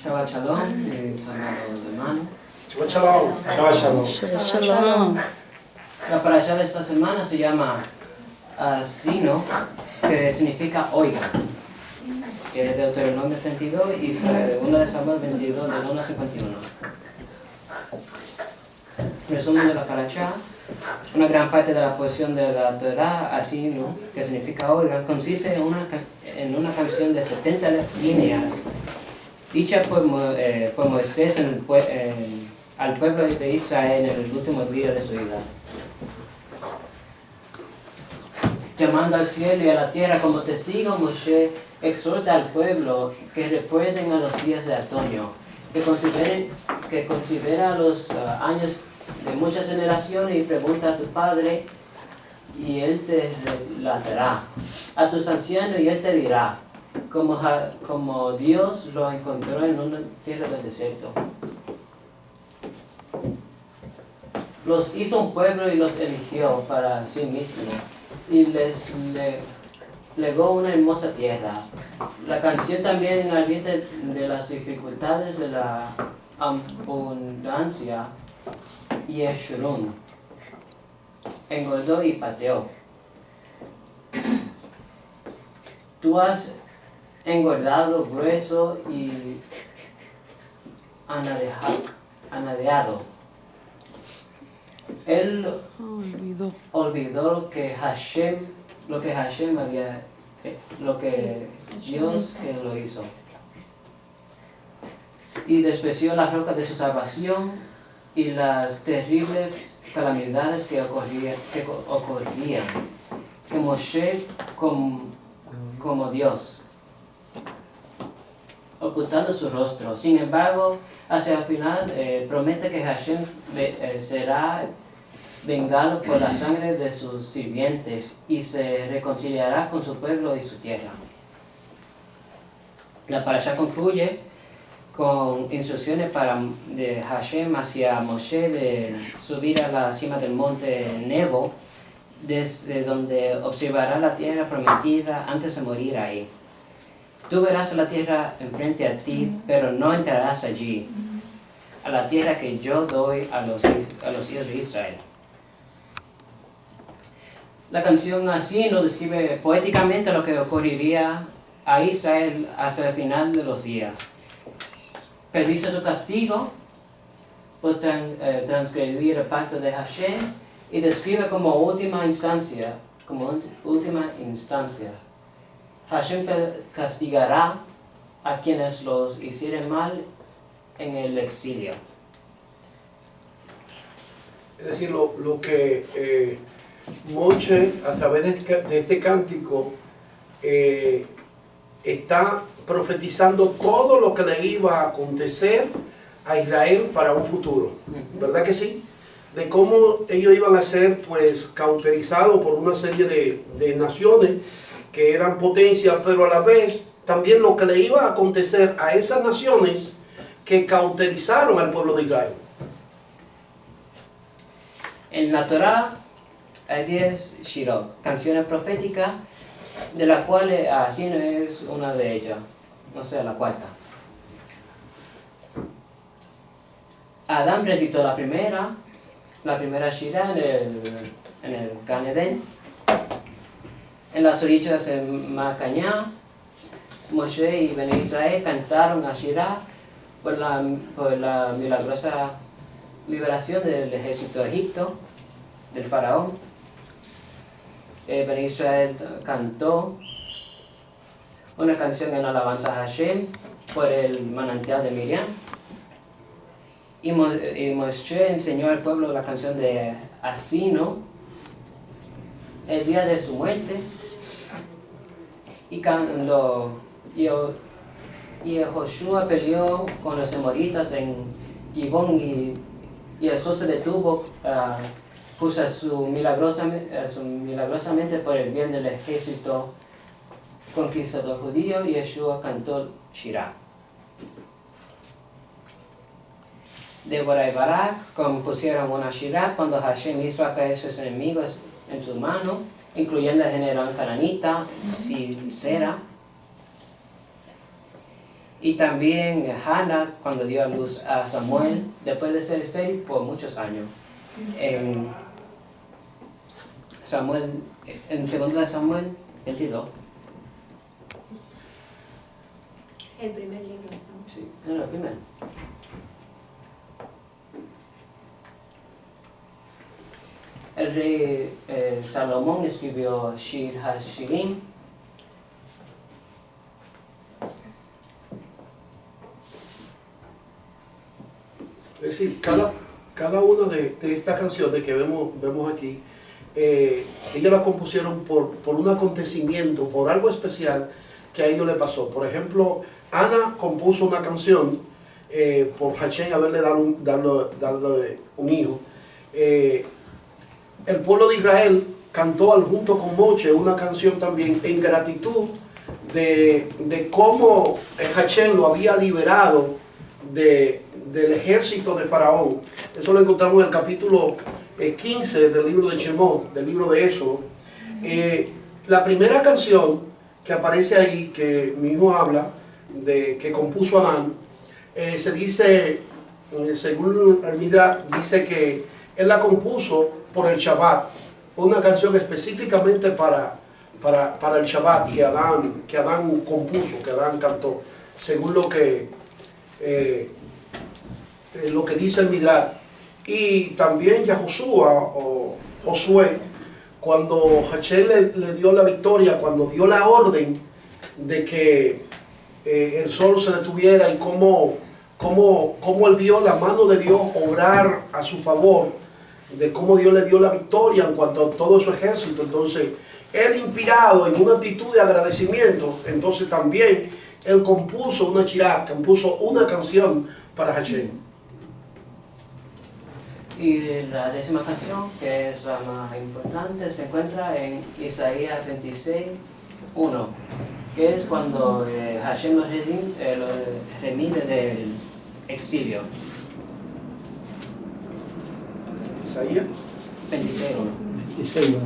Shabbat Shalom, mis amados hermanos. Shabbat Shalom. Shabbat Shalom. Shabbat Shalom. La parasha de esta semana se llama Sino, que significa oiga, que es Deuteronomio 32 y 1 de Samuel 22, del 1 al 51. Resumen de la parasha: una gran parte de la porción de la Torah, Asino, que significa oiga, consiste en una canción de 70 líneas, dicha por Moisés al pueblo de Israel en el último día de su vida, llamando al cielo y a la tierra como testigo. Moshe exhorta al pueblo que recuerden a los días de otoño, que considera los años de muchas generaciones, y pregunta a tu padre y él te relatará, a tus ancianos y él te dirá, como Dios lo encontró en una tierra del desierto. Los hizo un pueblo y los eligió para sí mismo, y les legó una hermosa tierra. La canción también advierte de las dificultades de la abundancia, y Yeshurun engordó y pateó. Tú has engordado, grueso y anadeado. Él olvidó lo que Dios que lo hizo, y despreció la roca de su salvación y las terribles calamidades que ocurrían, que Moshe como Dios, ocultando su rostro. Sin embargo, hacia el final promete que Hashem será vengado por la sangre de sus sirvientes y se reconciliará con su pueblo y su tierra. La parasha concluye con instrucciones de Hashem hacia Moshe de subir a la cima del monte Nebo, desde donde observará la tierra prometida antes de morir ahí. Tú verás la tierra enfrente a ti, pero no entrarás allí, a la tierra que yo doy a los hijos de Israel. La canción así nos describe poéticamente lo que ocurriría a Israel hasta el final de los días. Predice su castigo por transgredir el pacto de Hashem, y describe como última instancia, Hashem castigará a quienes los hicieren mal en el exilio. Es decir, lo que Moshe, a través de este cántico, está profetizando todo lo que le iba a acontecer a Israel para un futuro, ¿verdad que sí? De cómo ellos iban a ser pues cauterizados por una serie de naciones que eran potencias, pero a la vez también lo que le iba a acontecer a esas naciones que cauterizaron al pueblo de Israel. En la Torah hay 10 shirot, canciones proféticas, de las cuales Asino es una de ellas, o sea, la cuarta. Adán recitó la primera shira en el Gan Eden. En las orillas de Macañá, Moshe y Bene Israel cantaron a Shirah por la milagrosa liberación del ejército de Egipto, del faraón. Bene Israel cantó una canción en alabanza a Hashem por el manantial de Miriam. Y Moshe enseñó al pueblo la canción de Asino el día de su muerte. Y cuando Josué peleó con los amoritas en Gibón y el sol se detuvo, puso milagrosamente por el bien del ejército conquistador judío, y Yeshua cantó Shirah. Débora y Barak compusieron una Shirah cuando Hashem hizo a caer sus enemigos en su mano, incluyendo al general cananita Sisera. Y también Hannah, cuando dio a luz a Samuel, después de ser estéril por muchos años. En Samuel, en 2 de Samuel 22. El primer libro de Samuel. Sí, no, el primero. El rey Salomón escribió Shir HaShirim. Es decir, cada una de estas canciones que vemos aquí, ellos la compusieron por un acontecimiento, por algo especial que a ellos le pasó. Por ejemplo, Ana compuso una canción por Hashem haberle dado un hijo. El pueblo de Israel cantó junto con Moche una canción también en gratitud de cómo Hashem lo había liberado del ejército de Faraón. Eso lo encontramos en el capítulo 15 del libro de Shemot, del libro de Éxodo. La primera canción que aparece ahí, que mi hijo habla, que compuso Adán, se dice, según el Midrash, dice que él la compuso por el Shabbat. Fue una canción específicamente para el Shabbat que Adán compuso, que Adán cantó, según lo que dice el Midrash. Y también Yahoshua o Josué, cuando Hashem le dio la victoria, cuando dio la orden de que el sol se detuviera y cómo él vio la mano de Dios obrar a su favor, de cómo Dios le dio la victoria en cuanto a todo su ejército. Entonces, él inspirado en una actitud de agradecimiento, entonces también él compuso una shirah, compuso una canción para Hashem. Y la 10ª canción, que es la más importante, se encuentra en Isaías 26:1, que es cuando Hashem los remite del exilio. Isaías 26:1.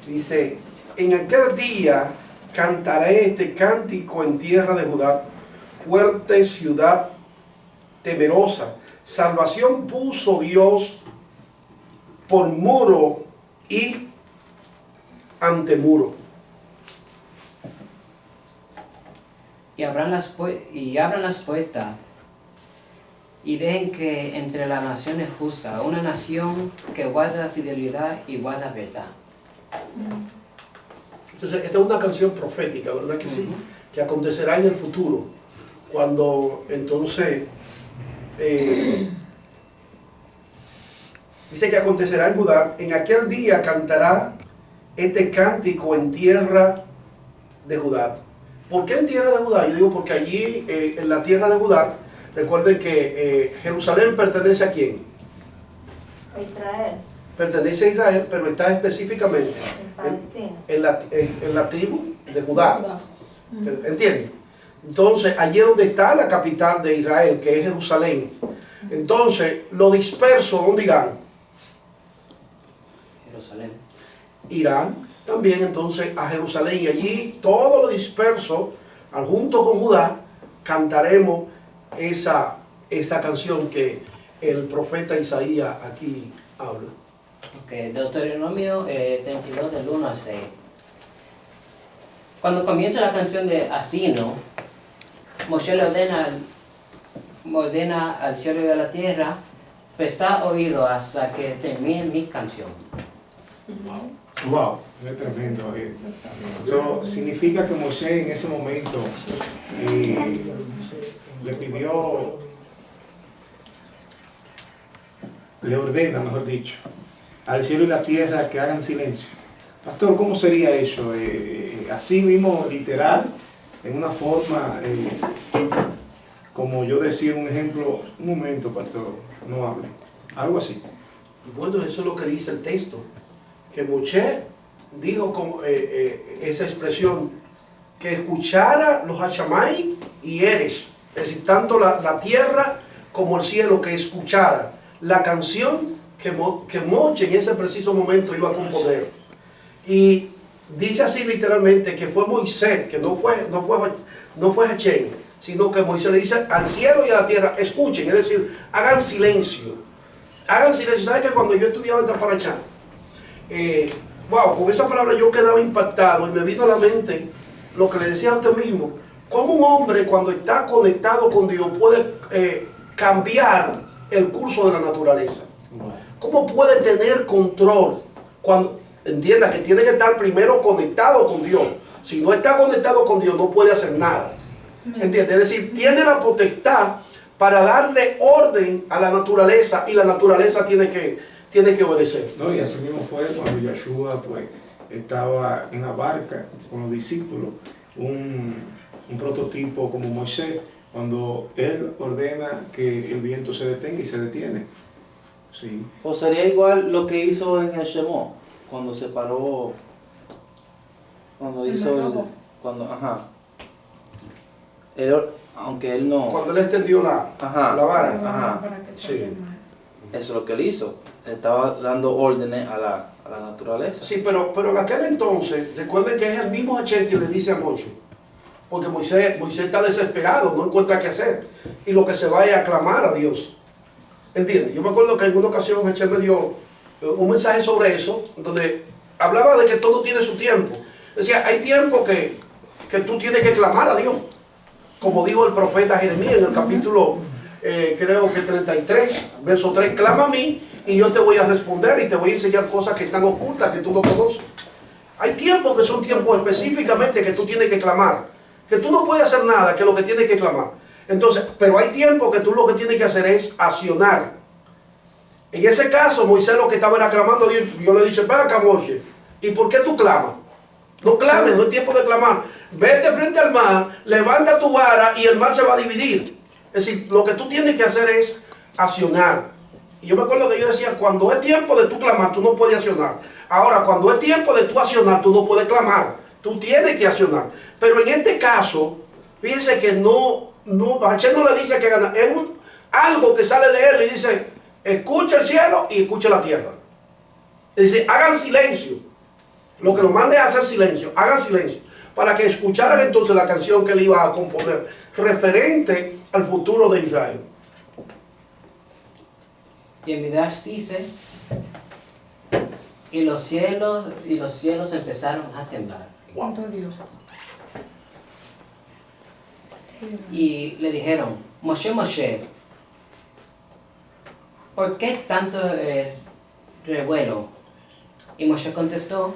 Dice: en aquel día cantaré este cántico en tierra de Judá, fuerte ciudad temerosa. Salvación puso Dios por muro y antemuro. Y abran las puertas y dejen que entre las naciones justa, una nación que guarda fidelidad y guarda verdad. Entonces, esta es una canción profética, ¿verdad que sí? Que acontecerá en el futuro, cuando entonces dice que acontecerá en Judá. En aquel día cantará este cántico en tierra de Judá. ¿Por qué en tierra de Judá? Yo digo porque allí, en la tierra de Judá, recuerden que Jerusalén pertenece ¿a quién? A Israel. Pertenece a Israel, pero está específicamente en la tribu de Judá. ¿Entienden? Entonces, allí es donde está la capital de Israel, que es Jerusalén. Entonces, lo disperso, ¿dónde irán? Jerusalén. Irán también entonces a Jerusalén, y allí todo lo disperso, junto con Judá, cantaremos esa canción que el profeta Isaías aquí habla. Okay, Deuteronomio 32 del 1 al 6. Cuando comienza la canción de Asino, Moshe le ordena al cielo y a la tierra: presta oído hasta que termine mi canción. Wow, es tremendo. Eso significa que Moshe en ese momento le ordena, mejor dicho, al cielo y la tierra que hagan silencio. Pastor, ¿cómo sería eso? Así mismo, literal, en una forma, como yo decía un ejemplo, un momento, pastor, no hable, algo así. Bueno, eso es lo que dice el texto, que Moshe dijo con esa expresión, que escuchara los Hachamay y Eres, es decir, tanto la tierra como el cielo, que escuchara la canción que Moshe en ese preciso momento iba a componer. Y dice así literalmente que fue Moisés, que no fue Hachén, sino que Moisés le dice al cielo y a la tierra, escuchen, es decir, hagan silencio. Hagan silencio. ¿Saben que cuando yo estudiaba en Taparachá, wow, con esa palabra yo quedaba impactado y me vino a la mente lo que le decía a usted mismo, cómo un hombre cuando está conectado con Dios puede cambiar el curso de la naturaleza. ¿Cómo puede tener control cuando entienda que tiene que estar primero conectado con Dios? Si no está conectado con Dios no puede hacer nada. ¿Entiende? Es decir, tiene la potestad para darle orden a la naturaleza y la naturaleza tiene que obedecer. No, y así mismo fue cuando Yeshua pues, estaba en la barca con los discípulos, un prototipo como Moisés, cuando él ordena que el viento se detenga y se detiene. Sí. O sería igual lo que hizo en el Shemó, cuando se paró, cuando hizo el, aunque él no, Cuando él extendió la vara. Ajá. Sí. Eso es lo que él hizo. Estaba dando órdenes a la naturaleza. Sí, pero en aquel entonces, recuerden que es el mismo Hachén que le dice a Moisés, porque Moisés está desesperado, no encuentra qué hacer, y lo que se va es a clamar a Dios. ¿Entiendes? Yo me acuerdo que en una ocasión Hachén me dio un mensaje sobre eso, donde hablaba de que todo tiene su tiempo. Decía, hay tiempo que tú tienes que clamar a Dios, como dijo el profeta Jeremías en el capítulo, creo que 33, verso 3, clama a mí y yo te voy a responder y te voy a enseñar cosas que están ocultas, que tú no conoces. Hay tiempos que son tiempos específicamente que tú tienes que clamar, que tú no puedes hacer nada, que lo que tienes que clamar. Entonces, pero hay tiempos que tú lo que tienes que hacer es accionar. En ese caso, Moisés lo que estaba era clamando a Dios. Yo le dije, ven acá, Moisés, ¿y por qué tú clamas? No clames, no es tiempo de clamar. Vete frente al mar, levanta tu vara y el mar se va a dividir. Es decir, lo que tú tienes que hacer es accionar. Y yo me acuerdo que yo decía, cuando es tiempo de tú clamar, tú no puedes accionar. Ahora, cuando es tiempo de tú accionar, tú no puedes clamar. Tú tienes que accionar. Pero en este caso, fíjense que Hachén no le dice que gana. Es algo que sale de él y dice, escucha el cielo y escucha la tierra. Dice, hagan silencio. Lo que nos manda es hacer silencio. Hagan silencio. Para que escucharan entonces la canción que él iba a componer, referente al futuro de Israel. Y en Midrash dice, y los cielos empezaron a temblar. Wow. Y le dijeron, Moshe, Moshe, ¿por qué tanto revuelo? Y Moshe contestó,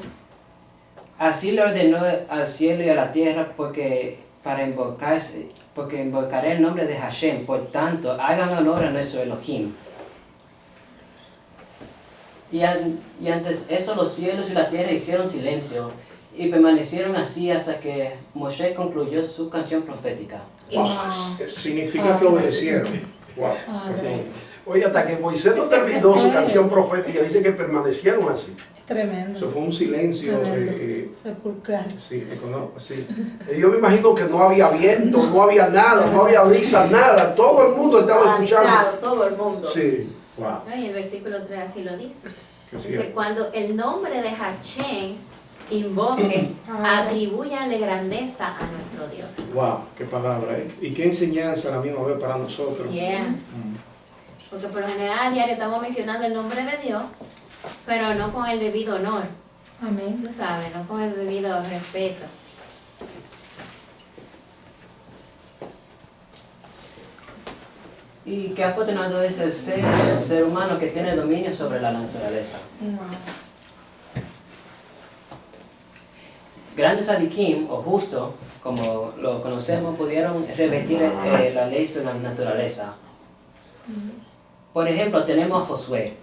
así le ordenó al cielo y a la tierra porque invocaré el nombre de Hashem, por tanto, hagan honor a nuestro Elohim. Y antes eso los cielos y la tierra hicieron silencio y permanecieron así hasta que Moshe concluyó su canción profética. Wow. Significa que obedecieron. Wow. Sí. Oye, hasta que Moisés no terminó su canción profética, dice que permanecieron así. Tremendo. Eso fue un silencio. Sepulcral. Sí, sí. Y yo me imagino que no había viento, no había nada, no había brisa, nada. Todo el mundo estaba escuchando. Paralizado, todo el mundo. Sí. Wow. No, y el versículo 3 así lo dice. Qué Dice, cierto. cuando el nombre de Hachén invoque, atribúyanle grandeza a nuestro Dios. Wow, qué palabra, ¿eh? Y qué enseñanza a la misma vez para nosotros. Yeah. Porque por lo general a diario estamos mencionando el nombre de Dios, pero no con el debido honor. Amén. Tú sabes, no con el debido respeto. Y qué afortunado es el ser humano que tiene dominio sobre la naturaleza. Wow. Grandes adikim, o justos, como lo conocemos, pudieron revertir la ley sobre la naturaleza. Por ejemplo, tenemos a Josué.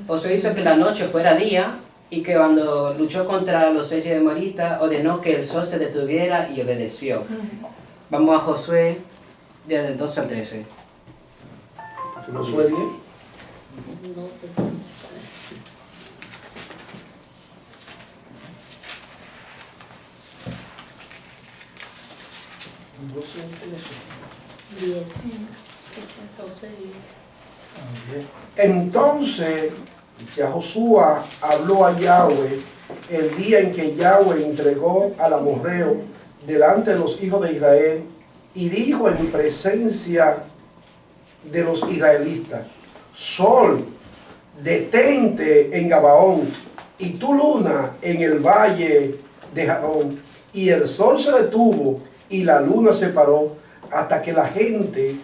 Josué hizo que la noche fuera día y que cuando luchó contra los reyes de Morita ordenó que el sol se detuviera y obedeció. Vamos a Josué, del 12 al 13. Josué 10. Diez. Entonces Yahoshua habló a Yahweh el día en que Yahweh entregó al amorreo delante de los hijos de Israel y dijo en presencia de los israelitas: Sol, detente en Gabaón, y tu luna en el valle de Jarón. Y el sol se detuvo y la luna se paró hasta que la gente se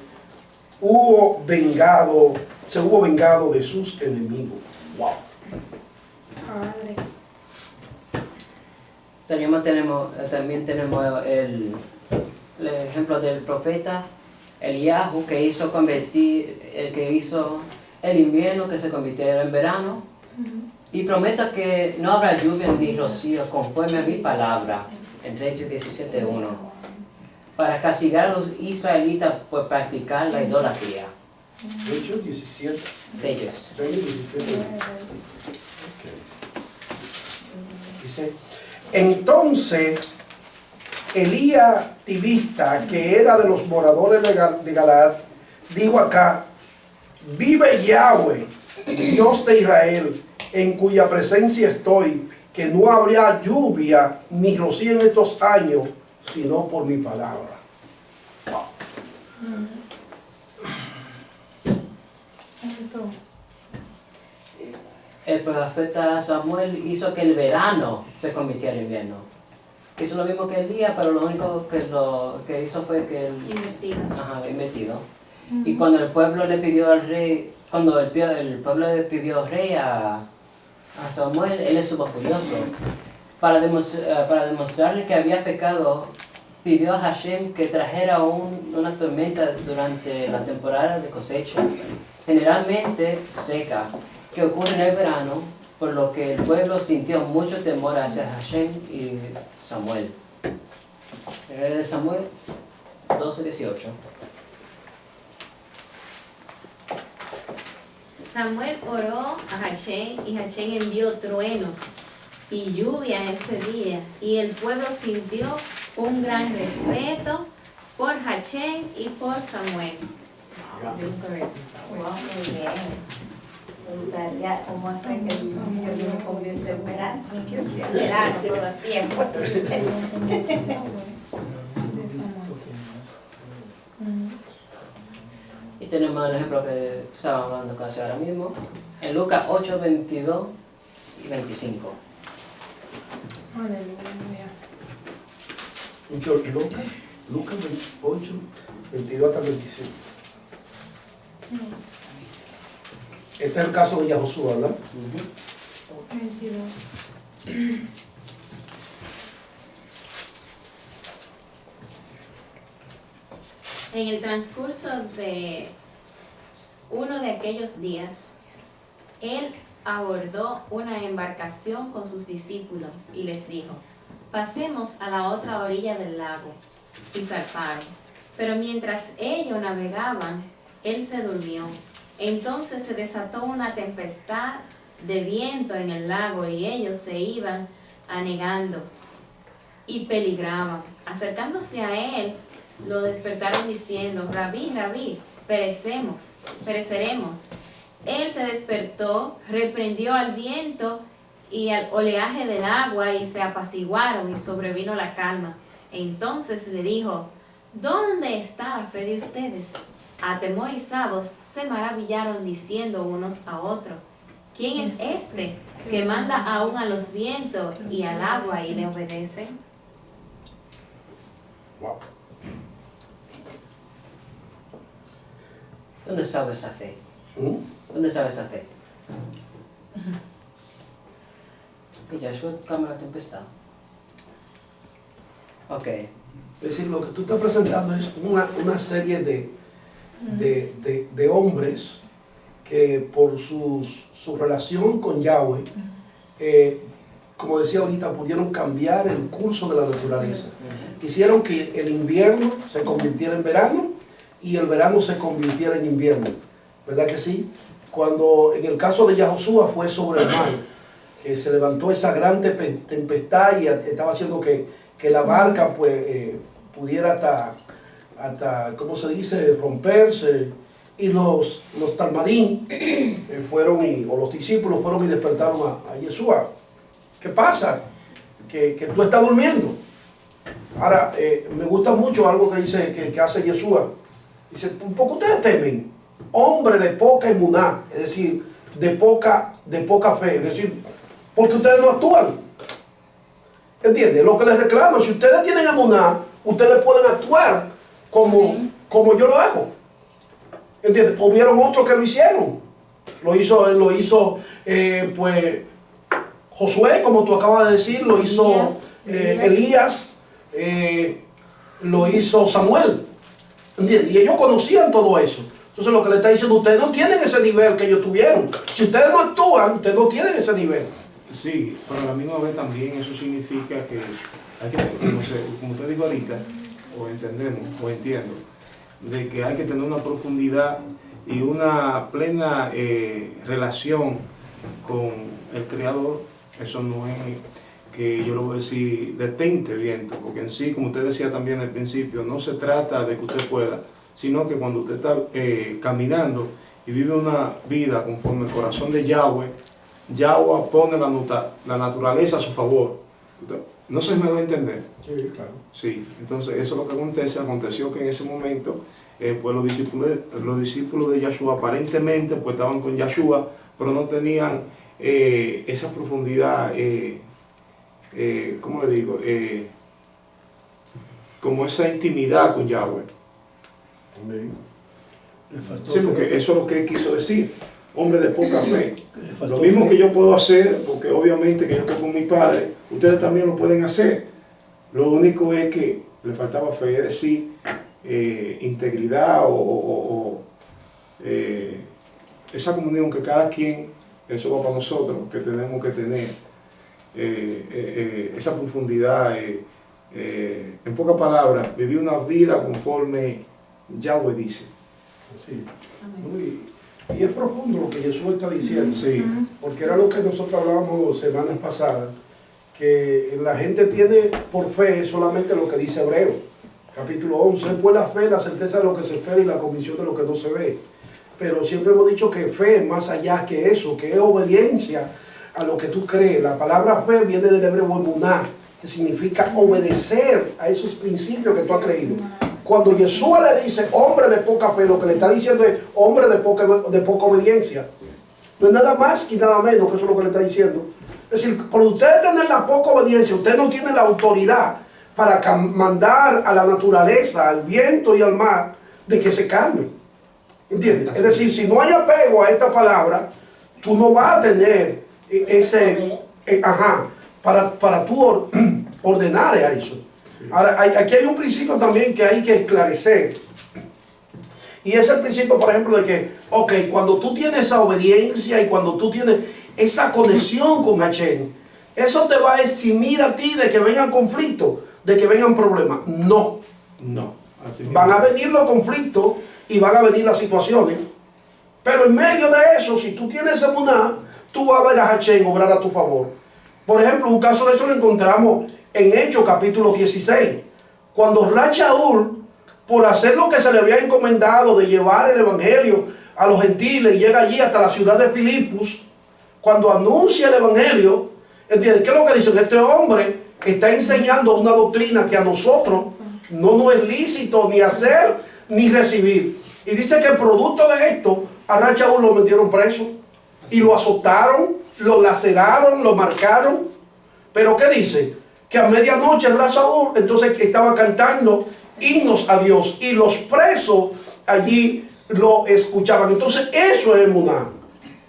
hubo vengado de sus enemigos. Wow. Padre. También tenemos el ejemplo del profeta Eliyahu, que hizo el invierno que se convirtiera en verano. Y prometo que no habrá lluvia ni rocío conforme a mi palabra, en Reyes 17:1, para castigar a los israelitas por practicar la idolatría. Hechos 17. Reyes. Reyes 17. Dice: entonces Elías Tibista, que era de los moradores de Galaad, dijo acá: vive Yahweh, Dios de Israel, en cuya presencia estoy, que no habrá lluvia ni rocío en estos años, sino por mi palabra. El profeta Samuel hizo que el verano se convirtiera en invierno. Hizo lo mismo que Elías, pero lo único que hizo fue que invertido. Y cuando el pueblo le pidió al rey, el pueblo le pidió rey a Samuel, él estuvo furioso. Para demostrarle que había pecado, pidió a Hashem que trajera una tormenta durante la temporada de cosecha, generalmente seca, que ocurre en el verano, por lo que el pueblo sintió mucho temor hacia Hashem y Samuel. El de Samuel 12:18. Samuel oró a Hashem y Hashem envió truenos y lluvia ese día, y el pueblo sintió un gran respeto por Hashem y por Samuel. Wow, muy bien. Preguntaría cómo hacen que el invierno se convierte en verano, que sea verano todo el tiempo. Y tenemos el ejemplo que estábamos hablando casi ahora mismo, en Lucas 8:22 y 25. Aleluya. Lucas 8, 22 hasta 25. Este es el caso de Yahoshua, ¿verdad? 22. En el transcurso de uno de aquellos días, él abordó una embarcación con sus discípulos y les dijo: pasemos a la otra orilla del lago. Y zarparon. Pero mientras ellos navegaban, él se durmió. Entonces se desató una tempestad de viento en el lago y ellos se iban anegando y peligraban. Acercándose a él, lo despertaron diciendo: Rabí, Rabí, pereceremos. Él se despertó, reprendió al viento y al oleaje del agua y se apaciguaron y sobrevino la calma. Entonces le dijo: ¿dónde está la fe de ustedes? Atemorizados se maravillaron diciendo unos a otros: ¿quién es este que manda aún a los vientos y al agua y le obedecen? Wow. ¿Dónde estaba esa fe? ¿Dónde estaba esa fe? Que Yahshua calma la tempestad. Ok. Es decir, lo que tú estás presentando es una serie de hombres que por su relación con Yahweh, como decía ahorita, pudieron cambiar el curso de la naturaleza. Hicieron que el invierno se convirtiera en verano y el verano se convirtiera en invierno. ¿Verdad que sí? Cuando en el caso de Yahoshua fue sobre el mar, que se levantó esa gran tempestad y estaba haciendo que la barca pues pudiera hasta, ¿cómo se dice?, romperse y los talmadín fueron o los discípulos fueron y despertaron a Yeshua. ¿Qué pasa? Que tú estás durmiendo. Ahora, me gusta mucho algo que dice, que hace Yeshua. Dice, ¿por qué ustedes temen? Hombre de poca emuná, es decir, de poca fe, es decir, porque ustedes no actúan. ¿Entiendes? Lo que les reclamo, si ustedes tienen emuná, ustedes pueden actuar como yo lo hago. ¿Entiendes? Hubieron otros que lo hicieron. Lo hizo pues Josué, como tú acabas de decir, lo hizo Elías, lo hizo Samuel. ¿Entiendes? Y ellos conocían todo eso. Entonces lo que le está diciendo, ustedes no tienen ese nivel que ellos tuvieron. Si ustedes no actúan, ustedes no tienen ese nivel. Sí, pero a la misma vez también eso significa que hay que, no sé, como usted dijo ahorita, o entendemos, o entiendo, de que hay que tener una profundidad y una plena relación con el Creador. Eso no es que yo lo voy a decir detente viento, porque en sí, como usted decía también al principio, no se trata de que usted pueda, sino que cuando usted está caminando y vive una vida conforme el corazón de Yahweh, Yahweh pone la naturaleza a su favor. No se me da a entender. Sí, claro. Sí, entonces eso es lo que aconteció que en ese momento pues los discípulos de Yahshua aparentemente pues estaban con Yahshua, pero no tenían esa profundidad, ¿cómo le digo? Como esa intimidad con Yahweh. Amén. Sí, porque eso es lo que él quiso decir, hombre de poca fe. Lo mismo que yo puedo hacer, porque obviamente que yo estoy con mi padre, ustedes también lo pueden hacer. Lo único es que le faltaba fe, es decir, integridad o esa comunión que cada quien, eso va para nosotros, que tenemos que tener esa profundidad. En pocas palabras, vivir una vida conforme Yahweh dice. Sí. Y es profundo lo que Jesús está diciendo, Sí. porque era lo que nosotros hablábamos semanas pasadas, que la gente tiene por fe solamente lo que dice Hebreo, capítulo 11, pues la fe, la certeza de lo que se espera y la convicción de lo que no se ve. Pero siempre hemos dicho que fe es más allá que eso, que es obediencia a lo que tú crees. La palabra fe viene del hebreo emuná, que significa obedecer a esos principios que tú has creído. Cuando Yeshua le dice hombre de poca fe, lo que le está diciendo es hombre de poca obediencia. No es nada más y nada menos que eso es lo que le está diciendo. Es decir, por ustedes tener la poca obediencia, usted no tiene la autoridad para mandar a la naturaleza, al viento y al mar, de que se calme. ¿Entiendes? Es decir, si no hay apego a esta palabra, tú no vas a tener ese, para tú ordenar a eso. Ahora, aquí hay un principio también que hay que esclarecer. Y es el principio, por ejemplo, de que, ok, cuando tú tienes esa obediencia y cuando tú tienes esa conexión con Hashem, eso te va a eximir a ti de que vengan conflictos, de que vengan problemas. No. No. Van a venir los conflictos y van a venir las situaciones. Pero en medio de eso, si tú tienes emuná, tú vas a ver a Hashem obrar a tu favor. Por ejemplo, un caso de eso lo encontramos en Hechos capítulo 16. Cuando Rachaúl, por hacer lo que se le había encomendado de llevar el evangelio a los gentiles, llega allí hasta la ciudad de Filipos, cuando anuncia el evangelio, ¿entiendes? ¿Qué es lo que dicen? Este hombre está enseñando una doctrina que a nosotros no nos es lícito ni hacer ni recibir. Y dice que producto de esto, a Rachaúl lo metieron preso y lo azotaron, lo laceraron, lo marcaron. Pero ¿qué dice? Que a medianoche Rachaúl entonces estaba cantando himnos a Dios y los presos allí lo escuchaban. Entonces eso es emuná.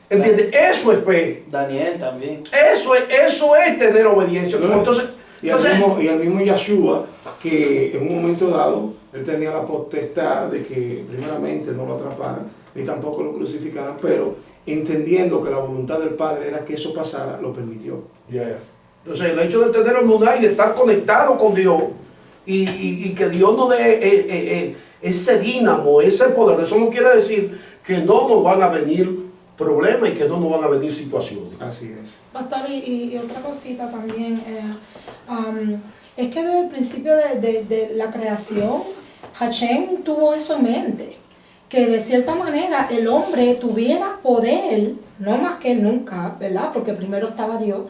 ¿Entiendes? Eso es fe. Daniel también. Eso es tener obediencia. Entonces, y el mismo Yahshua, que en un momento dado, él tenía la potestad de que primeramente no lo atraparan, ni tampoco lo crucificaran, pero entendiendo que la voluntad del Padre era que eso pasara, lo permitió. Entonces el hecho de tener emuná y de estar conectado con Dios y que Dios nos dé ese dínamo, ese poder, eso no quiere decir que no nos van a venir problemas y que no nos van a venir situaciones. Así es. Pastor, y otra cosita también, es que desde el principio de la creación, Hashem tuvo eso en mente. que de cierta manera el hombre tuviera poder, no más que nunca, ¿verdad? Porque primero estaba Dios,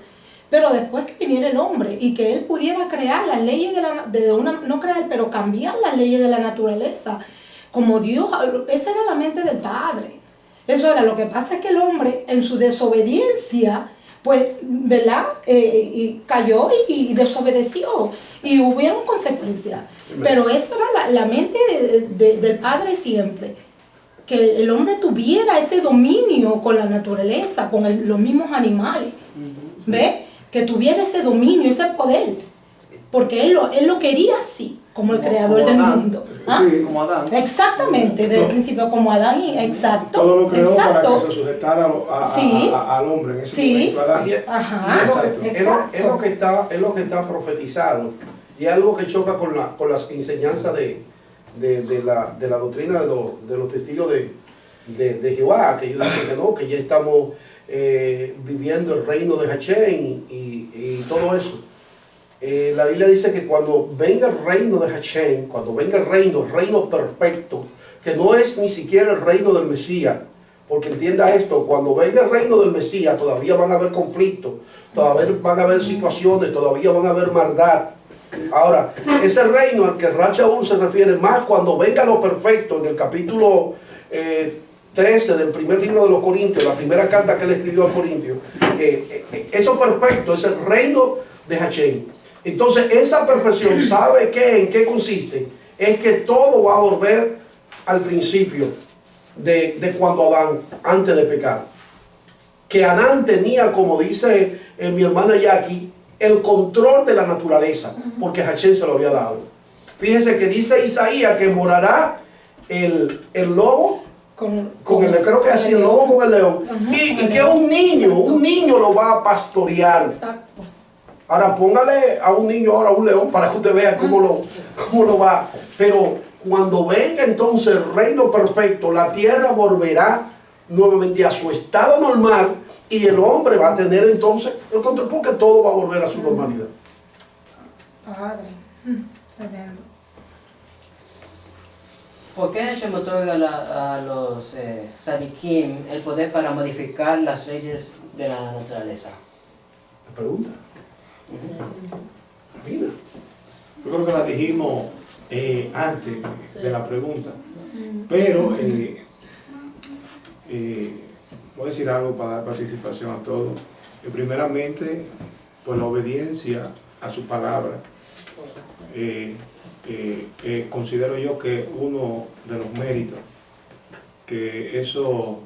pero después que viniera el hombre y que él pudiera crear las leyes no crear, pero cambiar las leyes de la naturaleza, como Dios, esa era la mente del Padre. Eso era, lo que pasa es que el hombre en su desobediencia, pues, ¿verdad? Y cayó y desobedeció y hubieron consecuencias. Pero eso era la mente del Padre siempre, que el hombre tuviera ese dominio con la naturaleza, con los mismos animales, ¿ves? Que tuviera ese dominio, ese poder, porque él lo quería así, como el creador del mundo. ¿Ah? Sí, como Adán. Exactamente, desde el principio como Adán y exacto. Todo lo creó para exacto. que se sujetara Sí. al hombre en ese Sí. momento, Adán. Ajá, Es lo que está profetizado, y es algo que choca con las enseñanzas de la doctrina de los testigos de Jehová, que ellos dicen que no, que ya estamos viviendo el reino de Hachén y todo eso. La Biblia dice que cuando venga el reino de Hachén, cuando venga el reino perfecto, que no es ni siquiera el reino del Mesías, porque entienda esto, cuando venga el reino del Mesías todavía van a haber conflictos, todavía van a haber situaciones, todavía van a haber maldad. Ahora, ese reino al que Rachaúl se refiere más cuando venga lo perfecto, en el capítulo 13 del primer libro de los Corintios, la primera carta que él escribió a Corintios, eso perfecto es el reino de Hachén. Entonces, esa perfección, ¿sabe qué? ¿En qué consiste? Es que todo va a volver al principio de cuando Adán, antes de pecar. Que Adán tenía, como dice mi hermana Jackie, el control de la naturaleza, porque Hachén se lo había dado. Fíjese que dice Isaías que morará el lobo con el, creo que así, el lobo con el león, y que un niño lo va a pastorear. Exacto. Ahora póngale a un niño ahora un león para que usted vea cómo lo va. Pero cuando venga entonces el reino perfecto, la tierra volverá nuevamente a su estado normal y el hombre va a tener entonces el control, porque todo va a volver a su normalidad. Padre, tremendo. ¿Por qué Hashem otorga a los Sadikim el poder para modificar las leyes de la naturaleza? ¿La pregunta? Mira. Yo creo que la dijimos antes de la pregunta, pero voy a decir algo para dar participación a todos. Primeramente, por la obediencia a su palabra, considero yo que uno de los méritos que eso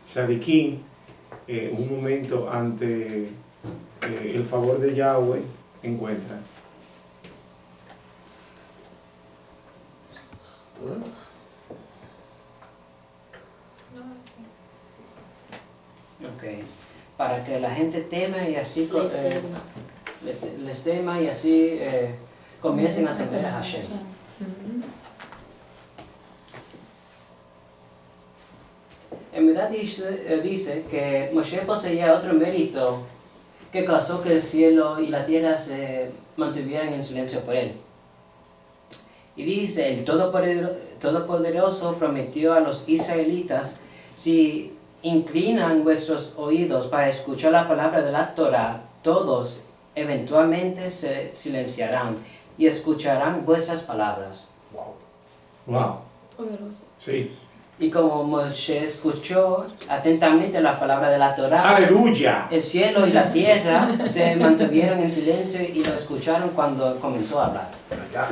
Sadikim, un momento ante el favor de Yahweh encuentra. Ok. Para que la gente teme y así les tema y así comiencen a temer a Hashem. En verdad dice que Moshe poseía otro mérito que causó que el cielo y la tierra se mantuvieran en silencio por él. Y dice, el Todopoderoso prometió a los israelitas, si inclinan vuestros oídos para escuchar la palabra de la Torah, todos eventualmente se silenciarán y escucharán vuestras palabras. Wow. Poderoso. Sí. Y como Moshe escuchó atentamente la palabra de la Torah, ¡Aleluya! el cielo y la tierra se mantuvieron en silencio y lo escucharon cuando comenzó a hablar. Allá.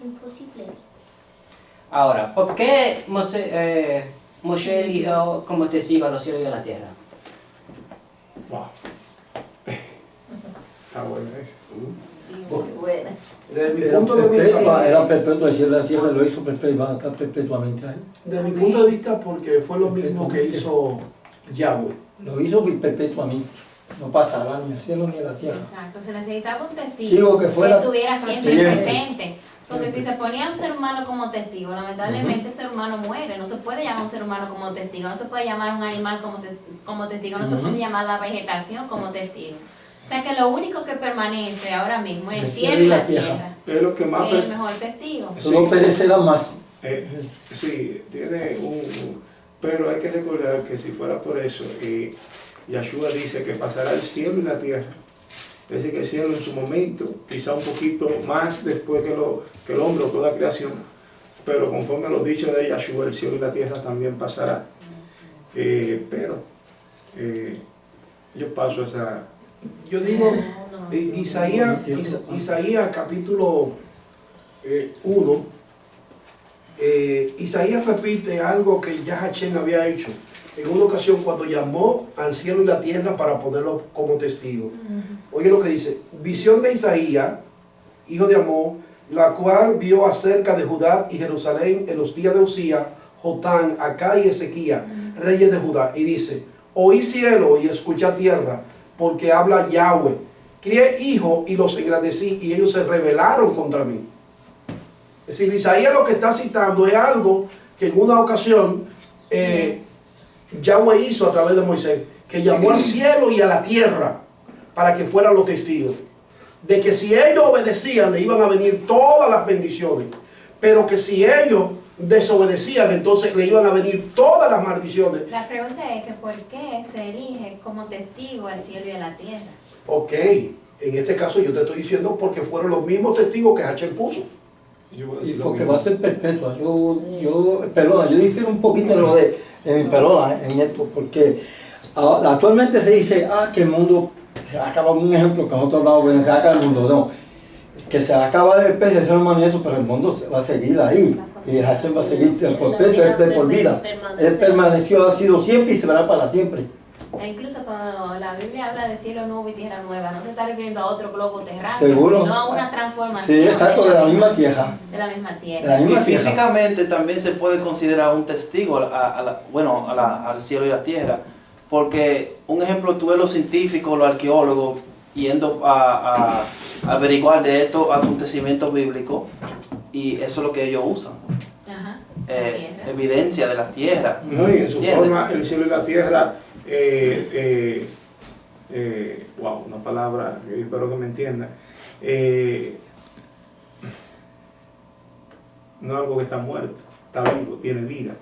Imposible. Ahora, ¿por qué Moshe eligió como testigo a los cielos y a la tierra? Wow. Está bueno eso. Sí, muy buena. Desde mi Era punto de vista, era perpetuo, decir la tierra lo hizo perpetuo y van a estar perpetuamente ahí. de mi punto de vista, porque fue lo mismo que hizo Yahweh. Lo hizo perpetuamente. No pasará ni al cielo ni a la tierra. Exacto, se necesitaba un testigo Digo que que fuera estuviera siempre siempre. presente. Porque si se ponía un ser humano como testigo, lamentablemente el ser humano muere. No se puede llamar a un ser humano como testigo, no se puede llamar a un animal como testigo, no se puede llamar a la vegetación como testigo. O sea que lo único que permanece ahora mismo es el El cielo y la tierra. Es lo que más... Que es el mejor testigo. Sí. No perecerá más. Sí, tiene pero hay que recordar que si fuera por eso, Yahshua dice que pasará el cielo y la tierra. Es decir, que el cielo en su momento, quizá un poquito más después que el hombre o toda creación, pero conforme a los dichos de Yahshua, el cielo y la tierra también pasará. Pero yo paso esa... Yo digo, Isaías capítulo 1, Isaías repite algo que ya Hashem había hecho en una ocasión cuando llamó al cielo y la tierra para ponerlo como testigo. Oye lo que dice: visión de Isaías, hijo de Amós, la cual vio acerca de Judá y Jerusalén en los días de Usías, Jotán, Acá y Ezequías, reyes de Judá. Y dice: oí cielo y escucha tierra, porque habla Yahweh. Crié hijos y los engrandecí, y ellos se rebelaron contra mí. Es decir, Isaías lo que está citando es algo que en una ocasión Yahweh hizo a través de Moisés, que llamó al cielo y a la tierra para que fueran los testigos de que si ellos obedecían le iban a venir todas las bendiciones, pero que si ellos desobedecían entonces le iban a venir todas las maldiciones. La pregunta es que ¿por qué se elige como testigo al cielo y a la tierra? Ok, en este caso yo te estoy diciendo porque fueron los mismos testigos que Hashem puso. Y porque va a ser perpetua. Perdona, yo difiero un poquito en lo de perdona, en esto, porque actualmente se dice que el mundo se va a acabar. Un ejemplo que nosotros hablamos, que se acaba el mundo, no, que se acaba de especie de ser humano y eso, pero el mundo va a seguir ahí, y Hashem va a seguir perpetuo, es de por vida. Él permaneció, ha sido siempre y se verá para siempre. E incluso cuando la Biblia habla de cielo nuevo y tierra nueva, no se está refiriendo a otro globo terráqueo, ¿Seguro? sino a una transformación. Sí, exacto, de la misma tierra. De la misma tierra. De la misma Y tierra. físicamente también se puede considerar un testigo al cielo y la tierra, porque un ejemplo, tú ves los científicos, los arqueólogos yendo a averiguar de estos acontecimientos bíblicos, y eso es lo que ellos usan. Ajá. Evidencia de la tierra. No, y en su ¿Entiendes? forma, el cielo y la tierra, wow, una palabra, espero que me entiendan. No es algo que está muerto, está vivo, tiene vida.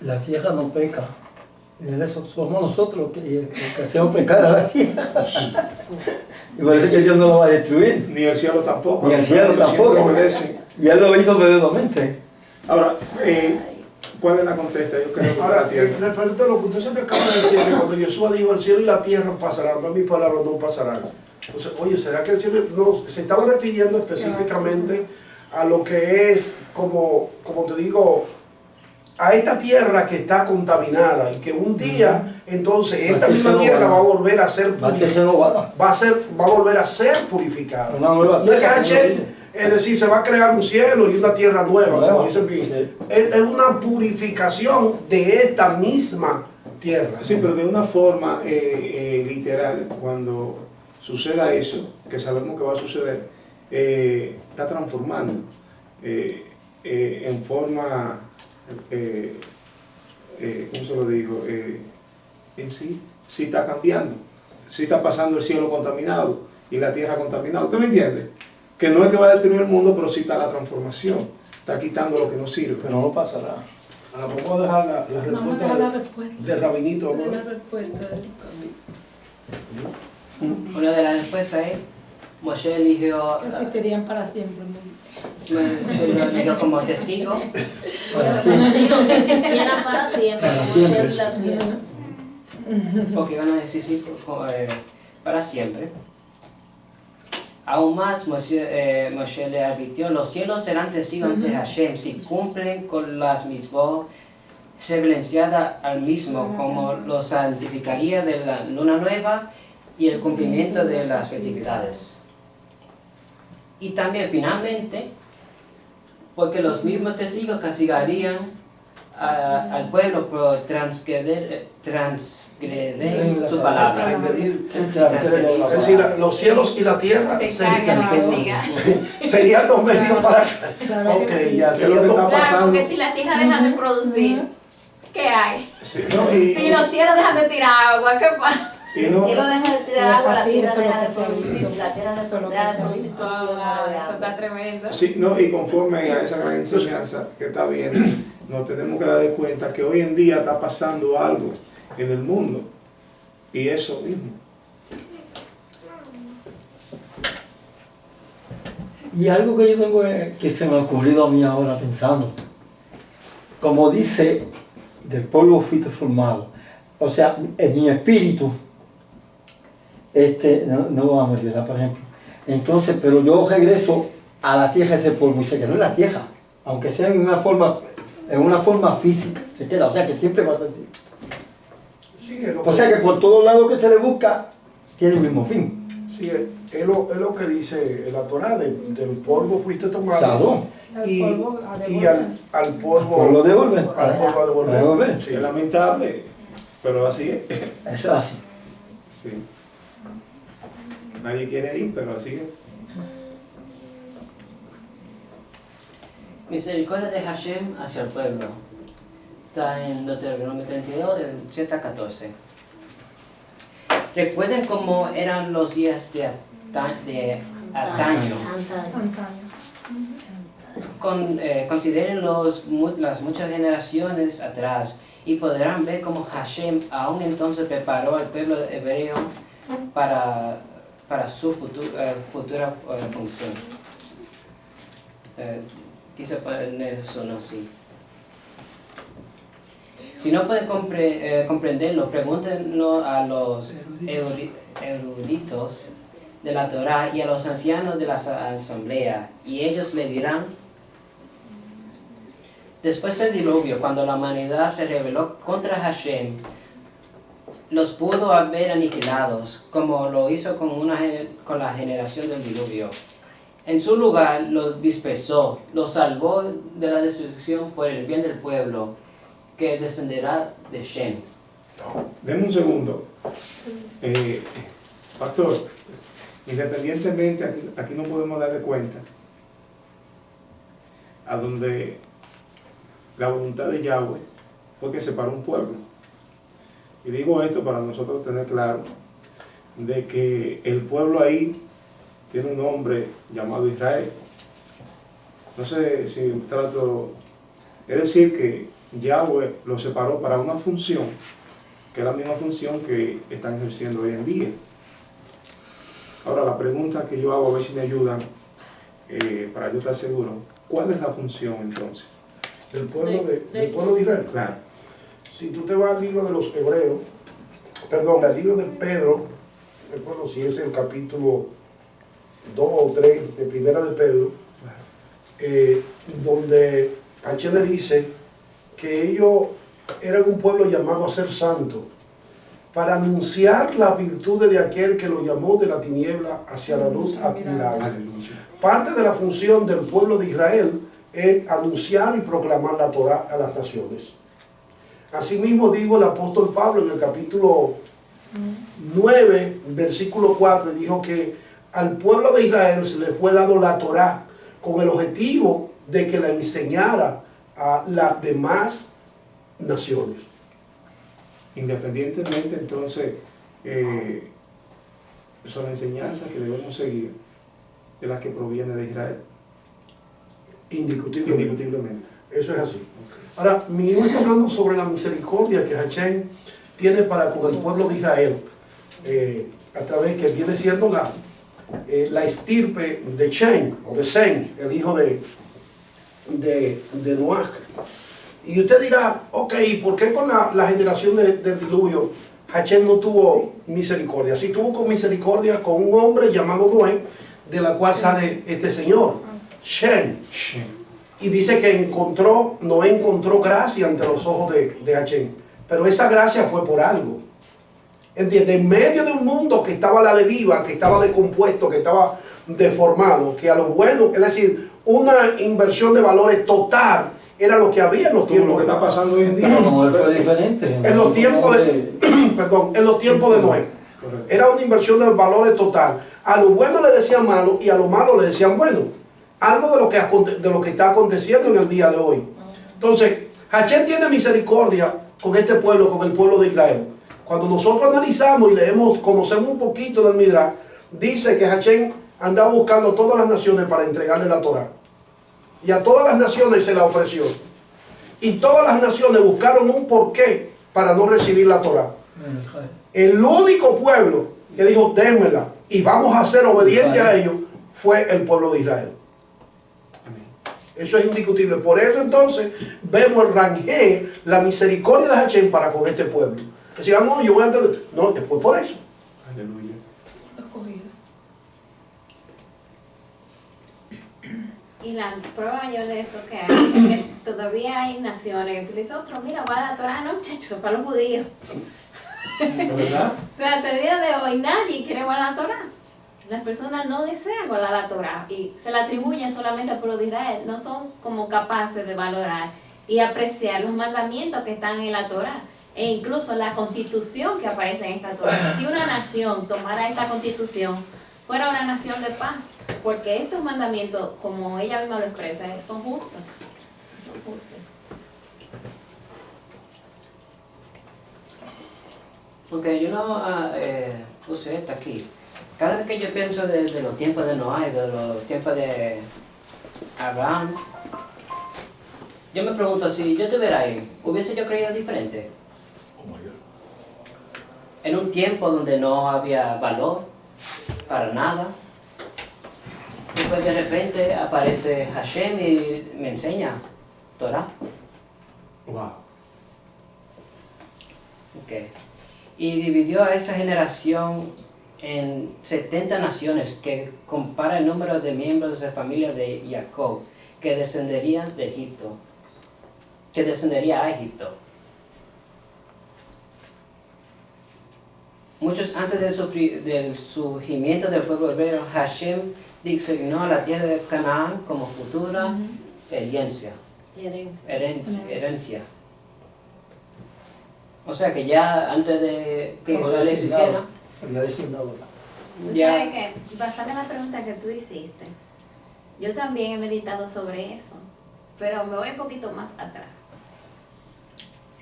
La tierra no peca. Eso somos nosotros que hacemos pecar a la tierra. Y parece que Dios no lo va a destruir. Ni el cielo tampoco. Ni el cielo Ellos siempre tampoco. obedecen. Y Él lo hizo verdaderamente. Ahora, ¿cuál es la contesta? Yo creo que Ahora, la tierra. respecto a lo que usted se acaba de decir, que cuando Jesús dijo el cielo y la tierra pasarán, no mis palabras no pasarán. Entonces, oye, ¿será que el cielo no se estaba refiriendo específicamente a lo que es, como te digo, a esta tierra que está contaminada y que un día, entonces, esta misma tierra va a volver a ser Va a ser renovada. va a volver a ser purificada? Una nueva No es que tierra, como Hashem, dice. es decir, se va a crear un cielo y una tierra nueva, como dicen bien. Sí. Es una purificación de esta misma tierra. Sí, pero de una forma literal, cuando suceda eso, que sabemos que va a suceder, está transformando en forma, ¿cómo se lo digo? En sí está cambiando, sí está pasando el cielo contaminado y la tierra contaminada. ¿Usted me entiende? Que no es que va a destruir el mundo, pero sí está la transformación, está quitando lo que no sirve. Pero no pasará. Ahora vamos a dejar la Vamos a dejar la respuesta. de Rabinito, ¿no? La respuesta del Una de las respuestas es, Moshe eligió, que existirían para siempre. Moshe lo eligió como testigo, Dijo que existiera para siempre, Para como siempre. ser la tierra. porque van a existir para siempre. Aún más, Moshe le advirtió, los cielos serán testigos ante Hashem si cumplen con las mismas reverenciadas al mismo, como lo santificaría de la luna nueva y el cumplimiento de las festividades. Y también, finalmente, porque los mismos testigos castigarían al pueblo por transgredir su palabra. Es decir, los cielos y la tierra Se carga la castiga. serían los medios para... Claro que Ok, sí. ya, ¿Qué es lo que serían está los... Claro, pasando? porque si la tierra deja de producir, ¿Qué hay? Sí, no, y, Si los cielos dejan de tirar agua, ¿qué pasa? y Si no- el cielo deja de tirar Es agua, la así, tierra eso es lo deja de que se ha producir, visto. la tierra Eso es lo que deja de se ha producir visto. todo Oh, el mar de eso agua. está tremendo. Sí, no, y conforme a esa gran enseñanza que está viendo, nos tenemos que dar de cuenta que hoy en día está pasando algo en el mundo y eso mismo. Y algo que yo tengo que se me ha ocurrido a mí ahora pensando, como dice, del polvo fuiste formado, o sea, en mi espíritu, no va a morir, ¿verdad? Por ejemplo. Entonces, pero yo regreso a la tierra ese polvo y se quedó en la tierra, aunque sea en una forma física, se queda, o sea que siempre va a sentir. Sí, es lo O sea que por todos lados que se le busca, tiene el mismo fin. sí, es lo que dice la Torá, del polvo fuiste tomado. Claro. Y, Al polvo a y devolver. al polvo Polvo devuelve. al polvo a devolver. Devolver. Sí. Es lamentable, pero así es. Eso es así. Sí. Nadie quiere ir, pero así es. Misericordia de Hashem hacia el pueblo. Está en Deuteronomio 32, del 7 al 14. Recuerden cómo eran los días de antaño. Antaño. Consideren las muchas generaciones atrás y podrán ver cómo Hashem aún entonces preparó al pueblo hebreo para su futura función. Quise poner eso no así. Si no pueden comprenderlo, pregúntenlo a los eruditos de la Torá y a los ancianos de la asamblea, y ellos le dirán. Después del diluvio, cuando la humanidad se rebeló contra Hashem, los pudo haber aniquilados, como lo hizo con la generación del diluvio. En su lugar los dispersó, los salvó de la destrucción por el bien del pueblo, que descenderá de Shem. Denme un segundo. Pastor, independientemente, aquí no podemos dar de cuenta a donde la voluntad de Yahweh fue que separó un pueblo. Y digo esto para nosotros tener claro de que el pueblo ahí tiene un nombre llamado Israel. No sé si trato, es decir que Yahweh lo separó para una función, que es la misma función que están ejerciendo hoy en día. Ahora la pregunta que yo hago, a ver si me ayudan, para yo estar seguro, ¿cuál es la función entonces? Del pueblo de Israel. Claro. Si tú te vas al libro de los Hebreos, perdón, al libro de Pedro, no recuerdo si es el capítulo 2 o 3 de Primera de Pedro, donde H le dice que ellos eran un pueblo llamado a ser santo, para anunciar las virtudes de aquel que lo llamó de la tiniebla hacia la luz admirable. Aleluya. Parte de la función del pueblo de Israel es anunciar y proclamar la Torá a las naciones. Asimismo dijo el apóstol Pablo en el capítulo 9, versículo 4, dijo que al pueblo de Israel se le fue dado la Torá con el objetivo de que la enseñara a las demás naciones. Independientemente entonces, son las enseñanzas que debemos seguir de las que proviene de Israel. Indiscutiblemente. Eso es así. Ahora, mi hijo está hablando sobre la misericordia que Hashem tiene para con el pueblo de Israel, a través que viene siendo la estirpe de Shem, o de Sem, el hijo de Noach. Y usted dirá, ok, ¿por qué con la generación del diluvio Hashem no tuvo misericordia? Sí tuvo con misericordia con un hombre llamado Noé, de la cual sale este señor, Shem. Y dice que Noé encontró gracia ante los ojos de Hashem. Pero esa gracia fue por algo. ¿Entiendes? En medio de un mundo que estaba a la deriva, que estaba descompuesto, que estaba deformado, que a lo bueno, es decir, una inversión de valores total, era lo que había en los tiempos Como lo que está pasando hoy en día. No, él fue diferente. en los tiempos perdón, en los tiempos de Noé. Correcto. Era una inversión de valores total. A lo bueno le decían malo y a lo malo le decían bueno. Algo de lo que está aconteciendo en el día de hoy. Entonces, Hashem tiene misericordia con este pueblo, con el pueblo de Israel. Cuando nosotros analizamos y leemos, conocemos un poquito del Midrash, dice que Hashem andaba buscando a todas las naciones para entregarle la Torah. Y a todas las naciones se la ofreció. Y todas las naciones buscaron un porqué para no recibir la Torah. El único pueblo que dijo, démela y vamos a ser obedientes a ellos, fue el pueblo de Israel. Eso es indiscutible. Por eso entonces vemos el rangé, la misericordia de Hashem para con este pueblo. Decir, no, yo voy a entender. No, después por eso. Aleluya. Y la prueba mayor de eso que hay es que todavía hay naciones que utilizan, pero mira, voy a dar Torah, no muchachos, para los judíos. ¿Verdad? O sea, hasta el día de hoy nadie quiere guardar la Torah. Las personas no desean guardar la Torah y se la atribuyen solamente al pueblo de Israel. No son como capaces de valorar y apreciar los mandamientos que están en la Torah. E incluso la constitución que aparece en esta Torah. Si una nación tomara esta constitución, fuera una nación de paz. Porque estos mandamientos, como ella misma lo expresa, son justos. Son justos. Aunque yo no puse esto aquí. Cada vez que yo pienso de los tiempos de Noé, de los tiempos de Abraham, yo me pregunto, si yo estuviera ahí, ¿hubiese yo creído diferente? En un tiempo donde no había valor para nada. Después de repente aparece Hashem y me enseña Torah. Wow. Okay. Y dividió a esa generación en 70 naciones, que compara el número de miembros de la familia de Jacob, que descenderían de Egipto, que descendería a Egipto. Muchos antes del surgimiento del pueblo hebreo, Hashem designó a la tierra de Canaán como futura herencia. O sea que ya antes de que Israel existiera, Había designado. Tú sabes que, basada en la pregunta que tú hiciste, yo también he meditado sobre eso, pero me voy un poquito más atrás.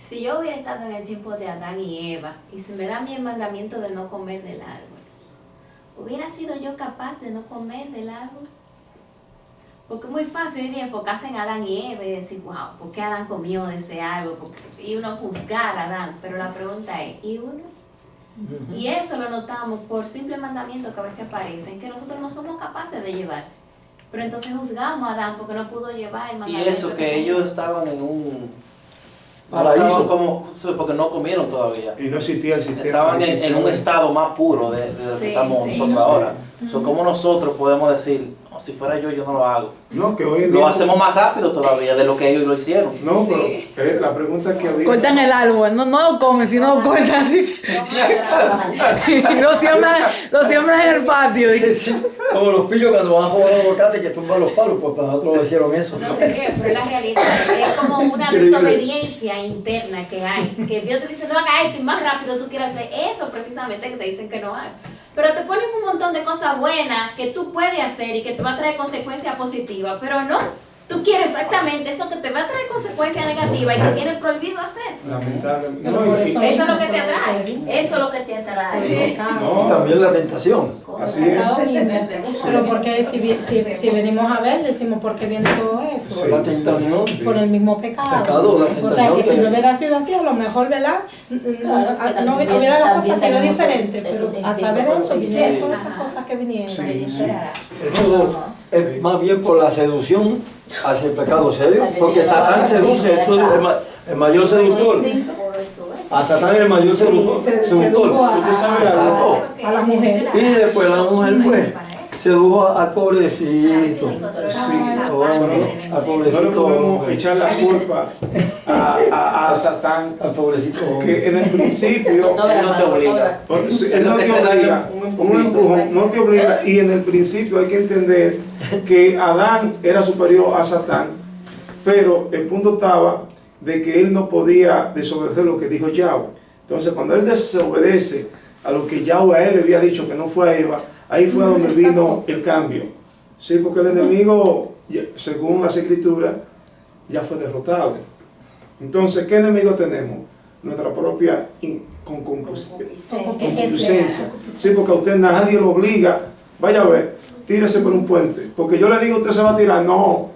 Si yo hubiera estado en el tiempo de Adán y Eva, y se me da a mí el mandamiento de no comer del árbol, ¿hubiera sido yo capaz de no comer del árbol? Porque es muy fácil hoy día enfocarse en Adán y Eva y decir, wow, ¿por qué Adán comió de ese árbol? Y uno juzgar a Adán, pero la pregunta es, ¿y uno? Y eso lo notamos por simple mandamiento que a veces aparecen, que nosotros no somos capaces de llevar. Pero entonces juzgamos a Adán porque no pudo llevar el Y mandamiento. eso, que ellos estaban en un Paraíso. estaban como, porque no comieron todavía. Y no existía el sistema. Estaban no en existía un estado más puro de lo que Sí, estamos sí. nosotros ahora. So, ¿cómo nosotros podemos decir, no, si fuera yo no lo hago? No, que hoy en día. Lo hacemos más rápido todavía de lo que ellos lo hicieron. No, pero Sí. la pregunta que había. Cortan el árbol, no lo comen, sino lo cortan así. Y lo siembran en el patio. Como los pillos cuando van a jugar aguacate que tumban los palos, pues para nosotros hicieron eso. No sé qué, pero es la realidad. Es como una Increíble. desobediencia interna que hay. Que Dios te dice, no hagas esto y más rápido tú quieres hacer eso precisamente que te dicen que no hagas. Pero te ponen un montón de cosas buenas que tú puedes hacer y que te va a traer consecuencias positivas, pero no. Tú quieres exactamente eso que te va a traer consecuencias negativas y que tienes prohibido hacer. Lamentablemente. Pero No, por y- eso Eso es lo que te atrae. Eso es lo que te atrae. Sí. no, Y también la tentación. así es. Pero porque si venimos a ver, decimos por qué viene todo eso. Sí. La tentación. Por el mismo pecado. Pecado, la O sea tentación que si que- no hubiera sido así, a lo mejor, ¿verdad? Claro, No también- hubiera las también cosas sido tenemos diferentes, esos pero a través de eso vinieron instintos. todas esas cosas que vinieron. Sí, sí. Eso es más bien por la seducción hacia el pecado serio, porque Satán seduce, eso es el mayor seductor. A Satán es el mayor seductor. Sedujo Usted sabe Exacto. a la mujer. Y después la mujer, pues, sedujo al pobrecito. Ay, Oh, al No le pobrecito. podemos hombre. echar la culpa a Satán, Al pobrecito. que en el principio Él no te obliga. porque él no te obliga, un empujón, no te obliga, y en el principio hay que entender que Adán era superior a Satán, pero el punto estaba de que él no podía desobedecer lo que dijo Yahweh. Entonces cuando él desobedece a lo que Yahweh a él le había dicho que no fue a Eva, ahí fue donde vino el cambio. Sí, porque el enemigo, según las escrituras, ya fue derrotado. Entonces, ¿qué enemigo tenemos? Nuestra propia concupiscencia. Sí, porque a usted nadie lo obliga. Vaya a ver, tírese por un puente. Porque yo le digo, usted se va a tirar. No,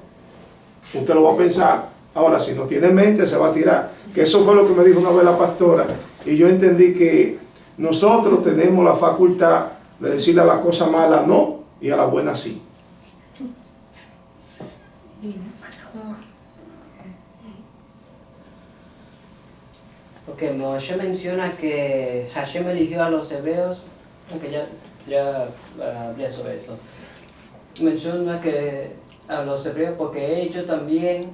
usted lo va a pensar. Ahora, si no tiene mente, se va a tirar. Que eso fue lo que me dijo una vez la pastora. Y yo entendí que nosotros tenemos la facultad de decirle a la cosa mala no y a la buena sí. Porque Moshe menciona que Hashem eligió a los hebreos, aunque ya hablé sobre eso. Menciona que a los hebreos porque ellos también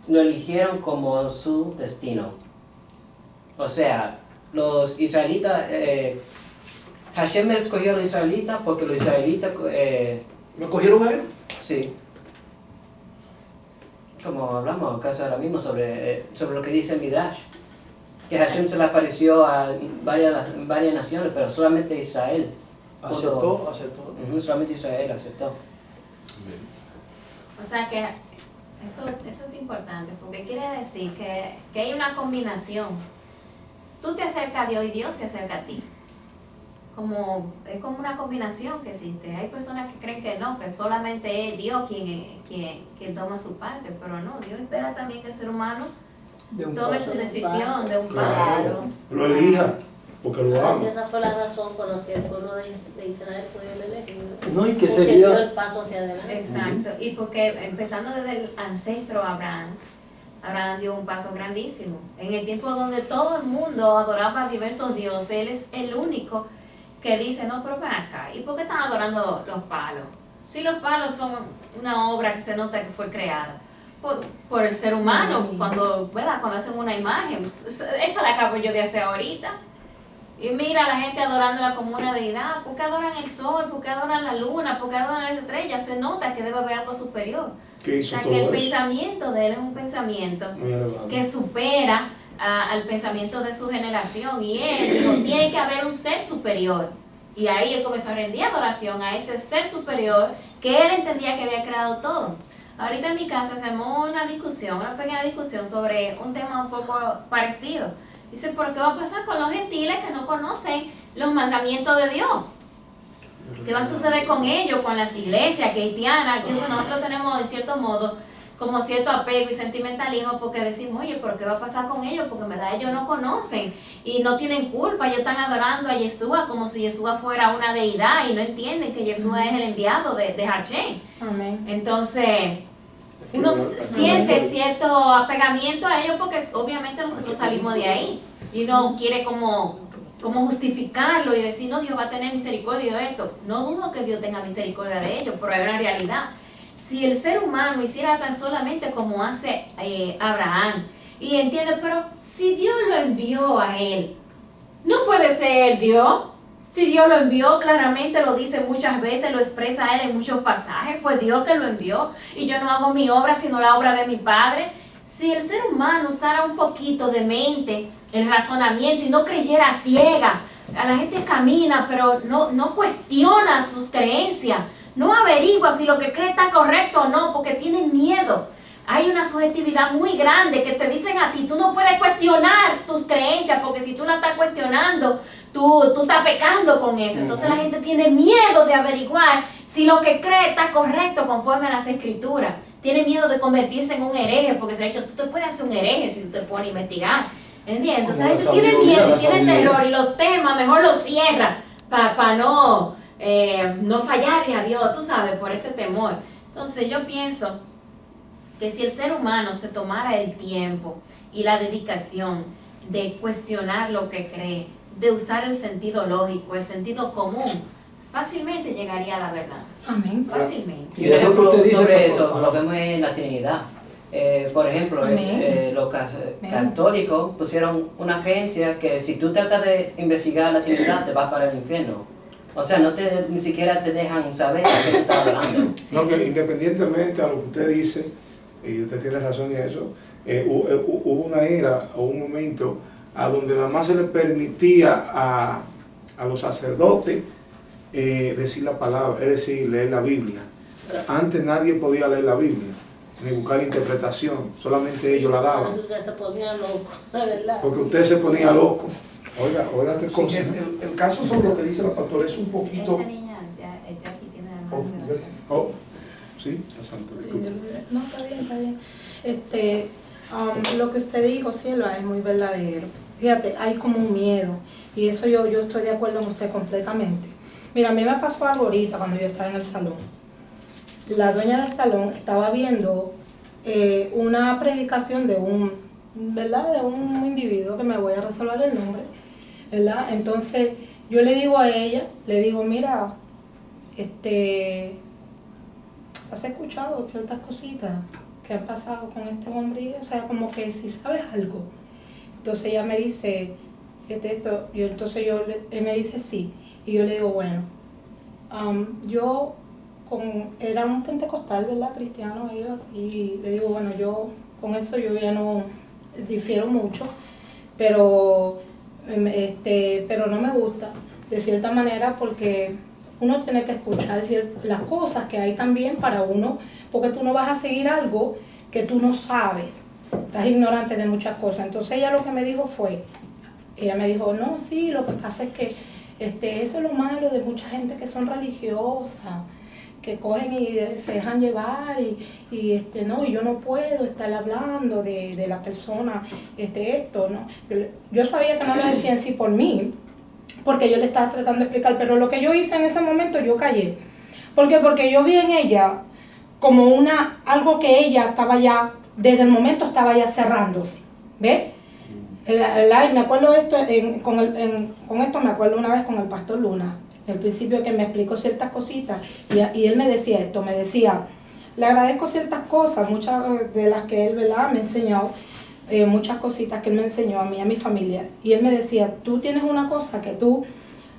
lo eligieron como su destino. O sea, los israelitas, Hashem escogió a los israelitas porque los israelitas... ¿Lo cogieron a él? Sí. Como hablamos casi ahora mismo sobre lo que dice Midrash. Que Hashem se le apareció a varias naciones, pero solamente Israel. Aceptó. Solamente Israel aceptó. O sea que eso es importante, porque quiere decir que hay una combinación. Tú te acercas a Dios y Dios se acerca a ti. Es como una combinación que existe. Hay personas que creen que no, que solamente es Dios quien toma su parte, pero no, Dios espera también que el ser humano tome su decisión de un paso. Lo elija, porque lo ama. Esa fue la razón por la que el pueblo de Israel fue el elegido. No, y que porque sería... dio el paso hacia adelante. Exacto, y porque empezando desde el ancestro Abraham dio un paso grandísimo. En el tiempo donde todo el mundo adoraba a diversos dioses, él es el único que dice, no, pero ven acá, ¿y por qué están adorando los palos? Si los palos son una obra que se nota que fue creada por el ser humano, cuando hacen una imagen, esa la acabo yo de hacer ahorita. Y mira a la gente adorándola como una deidad. ¿Por qué adoran el sol? ¿Por qué adoran la luna? ¿Por qué adoran las estrellas? Se nota que debe haber algo superior. ¿Qué O hizo sea, todo que el eso? pensamiento de él es un pensamiento Muy elevado. que supera al pensamiento de su generación. Y él dijo, tiene que haber un ser superior. Y ahí él comenzó a rendir adoración a ese ser superior que él entendía que había creado todo. Ahorita en mi casa hacemos una pequeña discusión sobre un tema un poco parecido. Dice, ¿por qué va a pasar con los gentiles que no conocen los mandamientos de Dios? ¿Qué va a suceder con ellos, con las iglesias cristianas? Nosotros tenemos, en cierto modo, como cierto apego y sentimentalismo porque decimos, oye, ¿pero qué va a pasar con ellos? Porque en verdad ellos no conocen y no tienen culpa. Ellos están adorando a Yeshua como si Yeshua fuera una deidad y no entienden que Yeshua es el enviado de Hashem. Amén. Entonces, uno siente cierto apegamiento a ellos porque obviamente nosotros salimos de ahí y uno quiere como justificarlo y decir, no, Dios va a tener misericordia de esto. No dudo que Dios tenga misericordia de ellos, pero hay una realidad. Si el ser humano hiciera tan solamente como hace Abraham, y entiende, pero si Dios lo envió a él, no puede ser él Dios. Si Dios lo envió, claramente lo dice muchas veces, lo expresa él en muchos pasajes, fue Dios que lo envió, y yo no hago mi obra sino la obra de mi Padre. Si el ser humano usara un poquito de mente, el razonamiento, y no creyera ciega, a la gente camina, pero no cuestiona sus creencias, no averigua si lo que cree está correcto o no, porque tienen miedo. Hay una subjetividad muy grande que te dicen a ti, tú no puedes cuestionar tus creencias, porque si tú la estás cuestionando, tú estás pecando con eso. Entonces la gente tiene miedo de averiguar si lo que cree está correcto conforme a las escrituras. Tiene miedo de convertirse en un hereje, porque se ha dicho, tú te puedes hacer un hereje si tú te pones a investigar. ¿Entiendes? Entonces la gente tiene miedo y tiene terror, y los temas mejor los cierra para no fallarle a Dios, tú sabes, por ese temor. Entonces yo pienso que si el ser humano se tomara el tiempo y la dedicación de cuestionar lo que cree, de usar el sentido lógico, el sentido común, fácilmente llegaría a la verdad. Amén. Fácilmente. Y un ejemplo sobre eso lo vemos en la Trinidad. Por ejemplo, los católicos pusieron una creencia que si tú tratas de investigar la Trinidad te vas para el infierno. O sea, ni siquiera te dejan saber a qué tú estás hablando. No, que independientemente a lo que usted dice, y usted tiene razón en eso, hubo una era o un momento a donde nada más se le permitía a los sacerdotes decir la palabra, es decir, leer la Biblia. Antes nadie podía leer la Biblia. ni buscar interpretación, solamente ellos la daban. Usted se ponía loco, de verdad. Porque usted se ponía loco. Oiga qué Sí, cosa. el caso sobre lo que dice la pastora es un poquito... Esta niña, ya aquí tiene la Oh, mano. Oh, sí, la santo, disculpe. No, está bien. Lo que usted dijo, cielo, es muy verdadero. Fíjate, hay como un miedo, y eso yo estoy de acuerdo con usted completamente. Mira, a mí me pasó algo ahorita cuando yo estaba en el salón. La dueña del salón estaba viendo una predicación de ¿verdad? De un individuo que me voy a reservar el nombre, ¿verdad? Entonces yo le digo a ella, mira, ¿has escuchado ciertas cositas que han pasado con este hombre? O sea, como que si sabes algo. Entonces ella me dice, él me dice sí. Y yo le digo, bueno, era un pentecostal, ¿verdad? Cristiano, ellos, y le digo, bueno, yo con eso yo ya no difiero mucho, pero no me gusta, de cierta manera, porque uno tiene que escuchar las cosas que hay también para uno, porque tú no vas a seguir algo que tú no sabes, estás ignorante de muchas cosas. Entonces ella lo que me dijo no, sí, lo que pasa es que eso es lo malo de mucha gente que son religiosas, que cogen y se dejan llevar y yo no puedo estar hablando de la persona, esto, ¿no? Yo sabía que no lo decía en sí por mí, porque yo le estaba tratando de explicar, pero lo que yo hice en ese momento, yo callé. ¿Por qué? Porque yo vi en ella como algo que ella estaba ya, desde el momento estaba ya cerrándose, ¿ves? Y me acuerdo de esto, con esto me acuerdo una vez con el pastor Luna, al principio, que me explicó ciertas cositas, y él me decía esto, le agradezco ciertas cosas, muchas de las que él, ¿verdad?, me enseñó, muchas cositas que él me enseñó a mí, a mi familia, y él me decía, tú tienes una cosa que tú,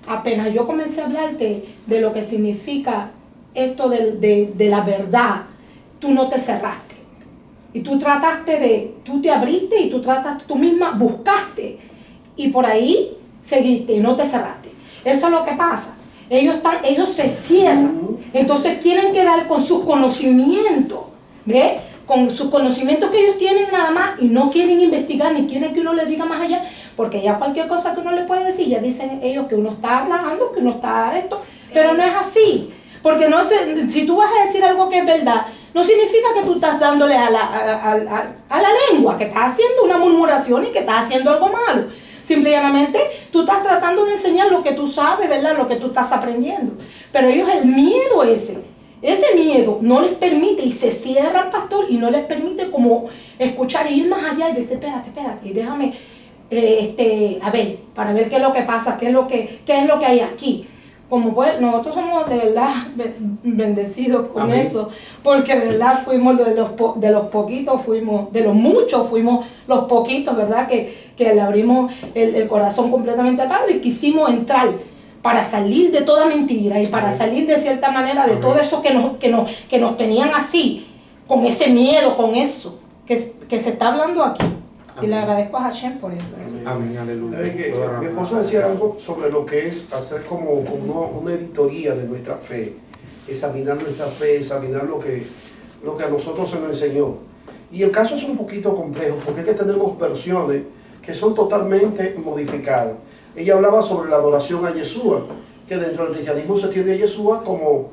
apenas yo comencé a hablarte de lo que significa esto de la verdad, tú no te cerraste. Y tú tú te abriste y tú misma buscaste. Y por ahí seguiste y no te cerraste. Eso es lo que pasa. Ellos se cierran. Entonces quieren quedar con sus conocimientos. ¿Ves? Con sus conocimientos que ellos tienen nada más. Y no quieren investigar ni quieren que uno les diga más allá. Porque ya cualquier cosa que uno le puede decir, ya dicen ellos que uno está hablando, que uno está esto. Pero no es así. Porque si tú vas a decir algo que es verdad, no significa que tú estás dándole a la lengua, que estás haciendo una murmuración y que estás haciendo algo malo. Simplemente tú estás tratando de enseñar lo que tú sabes, ¿verdad? Lo que tú estás aprendiendo. Pero ellos, el miedo ese miedo no les permite, y se cierran, pastor, y no les permite como escuchar y ir más allá y decir, espérate, y déjame, a ver, para ver qué es lo que pasa, qué es lo que hay aquí. Como pues, nosotros somos de verdad bendecidos con Amén. eso, porque de verdad fuimos de los poquitos, de los muchos fuimos los poquitos, ¿verdad? Que le abrimos el corazón completamente al Padre y quisimos entrar para salir de toda mentira y para salir de cierta manera de Amén. todo eso que nos tenían así, con ese miedo, con eso que se está hablando aquí. Y le agradezco a Hashem por eso. Amén, aleluya. Mi esposa decía algo sobre lo que es hacer como una editoría de nuestra fe, examinar nuestra fe, examinar lo que a nosotros se nos enseñó. Y el caso es un poquito complejo, porque es que tenemos versiones que son totalmente modificadas. Ella hablaba sobre la adoración a Yeshua, que dentro del cristianismo se tiene a Yeshua como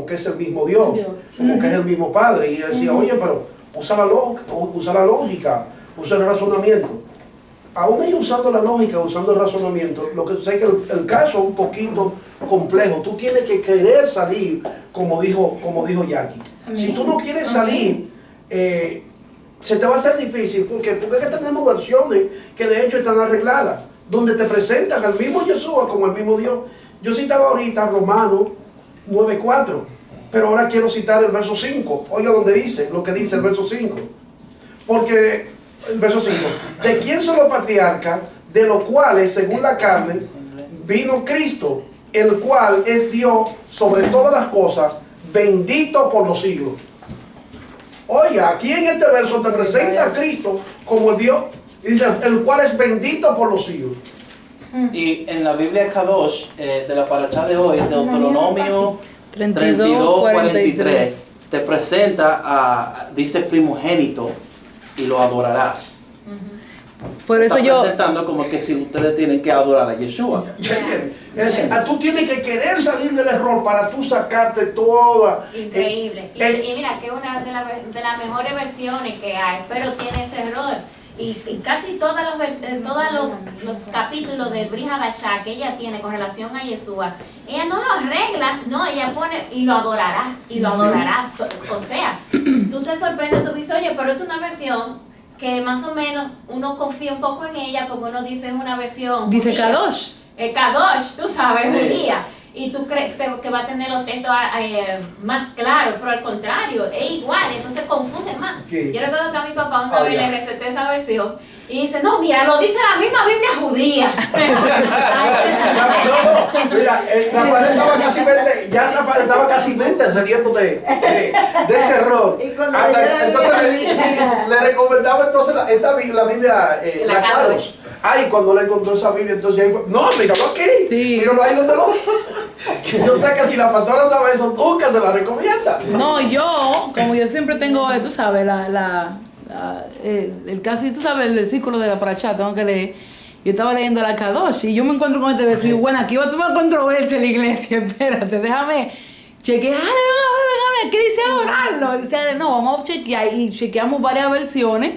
que es el mismo Dios, como que es el mismo Padre. Y ella decía, oye, pero usa la lógica, usa el razonamiento. Aún ellos usando la lógica, usando el razonamiento, lo que sé que el caso es un poquito complejo. Tú tienes que querer salir, como dijo Jackie. Amén. Si tú no quieres salir, se te va a hacer difícil. Porque es que tenemos versiones que de hecho están arregladas, donde te presentan al mismo Yeshua como el mismo Dios. Yo citaba ahorita Romanos 9:4, pero ahora quiero citar el verso 5. Oiga donde dice, lo que dice el verso 5. Porque el verso 5, ¿de quién son los patriarcas? De los cuales, según la carne, vino Cristo, el cual es Dios sobre todas las cosas, bendito por los siglos. Oiga, aquí en este verso te presenta a Cristo como el Dios, y dice, el cual es bendito por los siglos. Y en la Biblia Kadosh, de la paracha de hoy, Deuteronomio 32:43. te presenta, dice primogénito, y lo adorarás. Por eso Está yo... presentando como que si ustedes tienen que adorar a Yeshua. ¿Ya entiendes? Es decir, tú tienes que querer salir del error para tú sacarte toda... Increíble. Y mira, que es una de las mejores versiones que hay, pero tiene ese error. Y casi todos los capítulos de Brit Hadashah que ella tiene con relación a Yeshua, ella no lo arregla, no, ella pone y lo adorarás, y lo adorarás. O sea, tú te sorprendes, tú dices, oye, pero esta es una versión que más o menos uno confía un poco en ella, porque uno dice es una versión Dice judía. Kadosh. Kadosh, tú sabes, Sí. judía. Y tú crees que va a tener los textos más claros, pero al contrario, es igual, entonces confunde más. ¿Qué? Yo recuerdo que a mi papá una vez ya. le receté esa versión y dice, no, mira, lo dice la misma Biblia judía. No, mira, Rafael estaba casi mente, ya Rafael estaba casi mente saliendo de ese error. Y cuando Hasta- leyó la entonces Biblia, le recomendaba entonces la Biblia, La la Kadosh. Kadosh. Ay, cuando le encontró esa Biblia, entonces ahí fue, no, míralo aquí, Sí. míralo ahí donde lo... Yo sé que si la pastora sabe eso, nunca se la recomienda. No, yo, como yo siempre tengo, tú sabes, el casi, tú sabes, el versículo de la paracha, tengo que leer. Yo estaba leyendo la Kadosh y yo me encuentro con este versículo. Bueno, aquí va a tomar controversia en la iglesia. Espérate, déjame chequear. Ven a ver, ¿qué dice adorarlo? Dice, no, vamos a chequear. Y chequeamos varias versiones.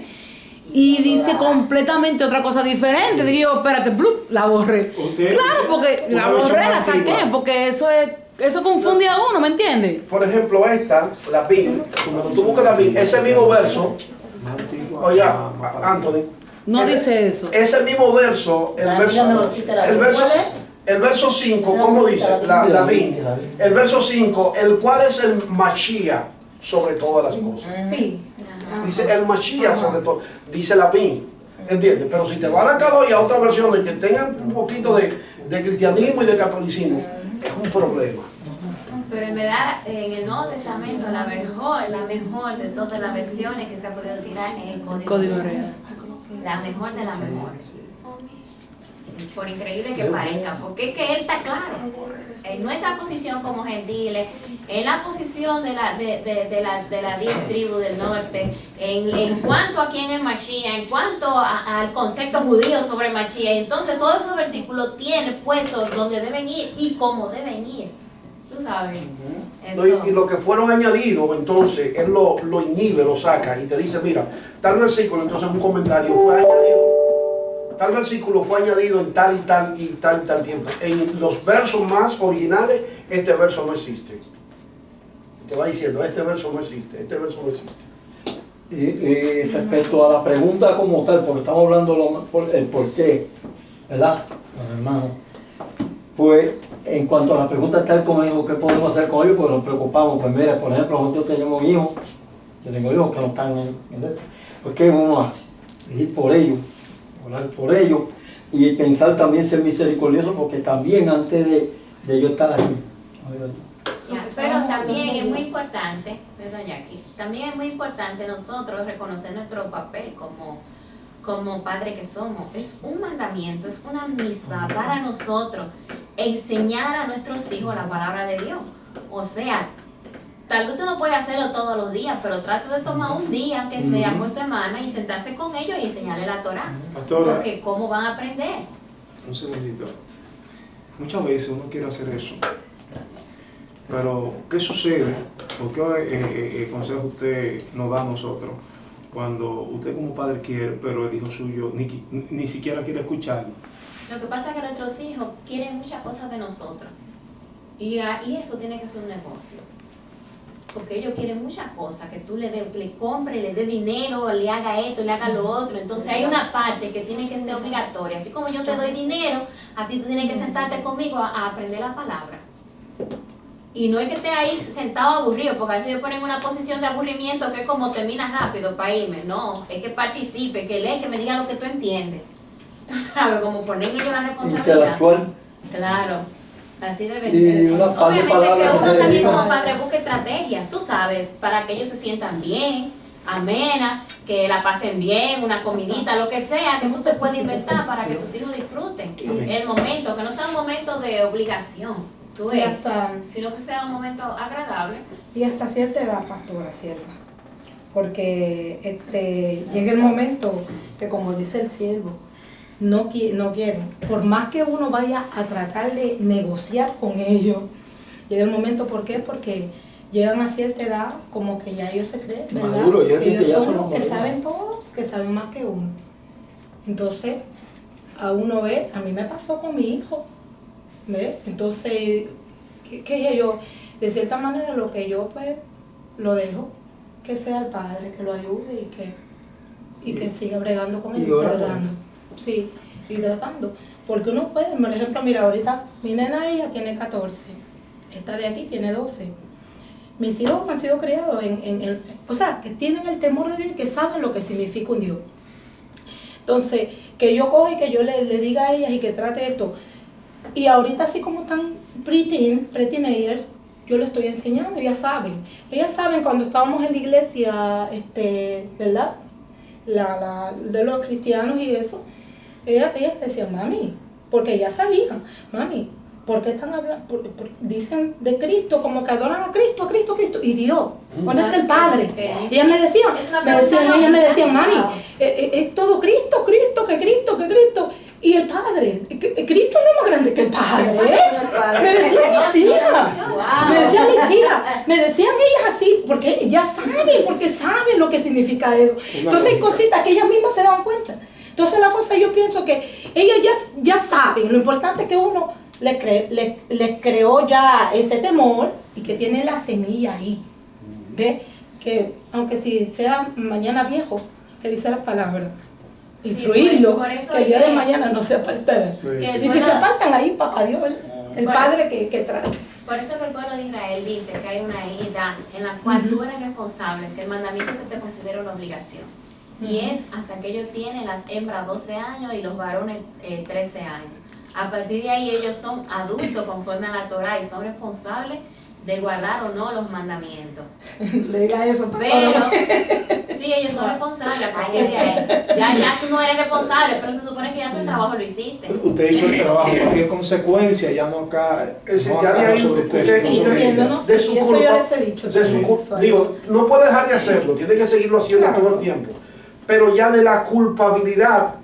Y dice completamente otra cosa diferente. Digo, espérate, blup, la borré. Claro, porque la borré, la saqué, porque eso confunde a uno, ¿me entiendes? Por ejemplo, esta, la BIM, cuando tú buscas la BIM, ese mismo verso, oye, Anthony, No dice eso. ese mismo verso, el verso 5, ¿cómo dice? La BIM, el verso 5, el cual es el Mashiach sobre todas las cosas. Sí. Dice el Mashiach sobre todo, dice la BIM, ¿entiendes? Pero si te van a cada y a otra versión de que tengan un poquito de cristianismo y de catolicismo, es un problema. Pero en verdad, en el Nuevo Testamento, la mejor de todas las versiones que se ha podido tirar es el Código Real. La mejor de la mejor. Por increíble que parezca, porque es que él está claro. En nuestra posición como gentiles, en la posición de las 10 tribus del norte, en cuanto a quién es Mashiach, en cuanto al concepto judío sobre Mashiach, entonces todos esos versículos tienen puestos donde deben ir y cómo deben ir. Tú sabes. No, y lo que fueron añadidos, entonces, él lo inhibe, lo saca y te dice, mira, tal versículo, entonces un comentario fue añadido, tal versículo fue añadido en tal y tal y tal y tal tiempo. En los versos más originales, este verso no existe. Te va diciendo, este verso no existe, este verso no existe. Y respecto a la pregunta como tal, porque estamos hablando el por qué, ¿verdad? Los hermanos. Pues, en cuanto a la pregunta tal como dijo, ¿qué podemos hacer con ellos? Pues nos preocupamos. Pues mira, por ejemplo, nosotros tenemos hijos, yo tengo hijos que no están en esto. Pues, ¿qué uno hace? Decir por ellos, orar por ellos y pensar también ser misericordioso, porque también antes de yo estar aquí. Pero también es muy importante, perdón Jackie, también es muy importante nosotros reconocer nuestro papel como padre que somos. Es un mandamiento, es una misma para nosotros enseñar a nuestros hijos la palabra de Dios. O sea, tal vez usted no puede hacerlo todos los días, pero trate de tomar un día que sea por semana y sentarse con ellos y enseñarles la Torah. Pastora, Porque ¿cómo van a aprender? un segundito. Muchas veces uno quiere hacer eso. Pero, ¿qué sucede? ¿O qué consejo usted nos da a nosotros cuando usted como padre quiere, pero el hijo suyo ni siquiera quiere escucharlo? Lo que pasa es que nuestros hijos quieren muchas cosas de nosotros. Y eso tiene que ser un negocio. Porque ellos quieren muchas cosas, que tú le compres, le dé dinero, le haga esto, le haga lo otro. Entonces hay una parte que tiene que ser obligatoria. Así como yo te doy dinero, así tú tienes que sentarte conmigo a aprender la palabra. Y no es que esté ahí sentado aburrido, porque a veces yo pongo en una posición de aburrimiento que es como termina rápido para irme. No, es que participe, que lea, que me diga lo que tú entiendes. Tú sabes, como poner ellos la responsabilidad. Intelectual. Claro, así debe Y ser. una par de Obviamente palabras que que uno se también digan. como padre busque estrategias, tú sabes, para que ellos se sientan bien, amena, que la pasen bien, una comidita, lo que sea, que tú te puedes inventar para que tus hijos disfruten el momento, que no sea un momento de obligación. Tú Y ves, hasta, sino que sea un momento agradable. y hasta cierta edad, pastora, sierva. Porque llega el momento que, como dice el siervo, no quieren. Por más que uno vaya a tratar de negociar con ellos, llega el momento, ¿por qué? Porque llegan a cierta edad como que ya ellos se creen, ¿verdad? Maduro, ya Que ellos ya son son los que maduros. saben todo, que saben más que uno. Entonces, a uno ve, a mí me pasó con mi hijo, ¿ves? Entonces, ¿qué yo? De cierta manera lo que yo pues lo dejo, que sea el padre, que lo ayude y que siga bregando con él, y ora por tratando. Sí, y tratando. Porque uno puede, por ejemplo, mira, ahorita mi nena, ella tiene 14, esta de aquí tiene 12. Mis hijos han sido criados o sea, que tienen el temor de Dios y que saben lo que significa un Dios. Entonces, que yo coja y que yo le diga a ellas y que trate esto. Y ahorita así como están pre-teenagers, yo les estoy enseñando, ellas saben cuando estábamos en la iglesia, ¿verdad? De los cristianos y eso, ellas decían, mami, porque ellas sabían, mami, ¿por qué están hablando? Dicen de Cristo, como que adoran a Cristo, y Dios. ¿Dónde está el Padre? Y ellas ellas me decían, mami, es todo Cristo, que Cristo. Y el Padre, Cristo no es más grande que el Padre. Me decían mis hijas, me decían ellas así, porque ellas saben lo que significa eso. Entonces hay cositas que ellas mismas se dan cuenta. Entonces la cosa, yo pienso que ellas ya saben, lo importante es que uno les creó ya ese temor y que tiene la semilla ahí. ¿Ves? Que aunque si sea mañana viejo, que dice la palabra, instruirlo, por eso que el día de mañana no se apartará. Sí. Y si se apartan ahí, papá Dios, el Padre que trate. Por eso que el pueblo de Israel dice que hay una edad en la cual tú eres responsable, que el mandamiento se te considera una obligación. Y es hasta que ellos tienen las hembras 12 años y los varones 13 años. A partir de ahí ellos son adultos conforme a la Torah y son responsables de guardar o no los mandamientos. Le diga eso, Pero, sí, ellos son responsables a partir de ahí. Ya tú no eres responsable, pero se supone que ya tu trabajo lo hiciste. Usted hizo el trabajo, cualquier consecuencia, ya no acá. Es decir, no ya de acá ahí sobre usted. Sí, entiéndonos, de su y eso culpa, yo les he dicho. de su culpa, digo, no puede dejar de hacerlo, tiene que seguirlo haciendo Claro. todo el tiempo. Pero ya de la culpabilidad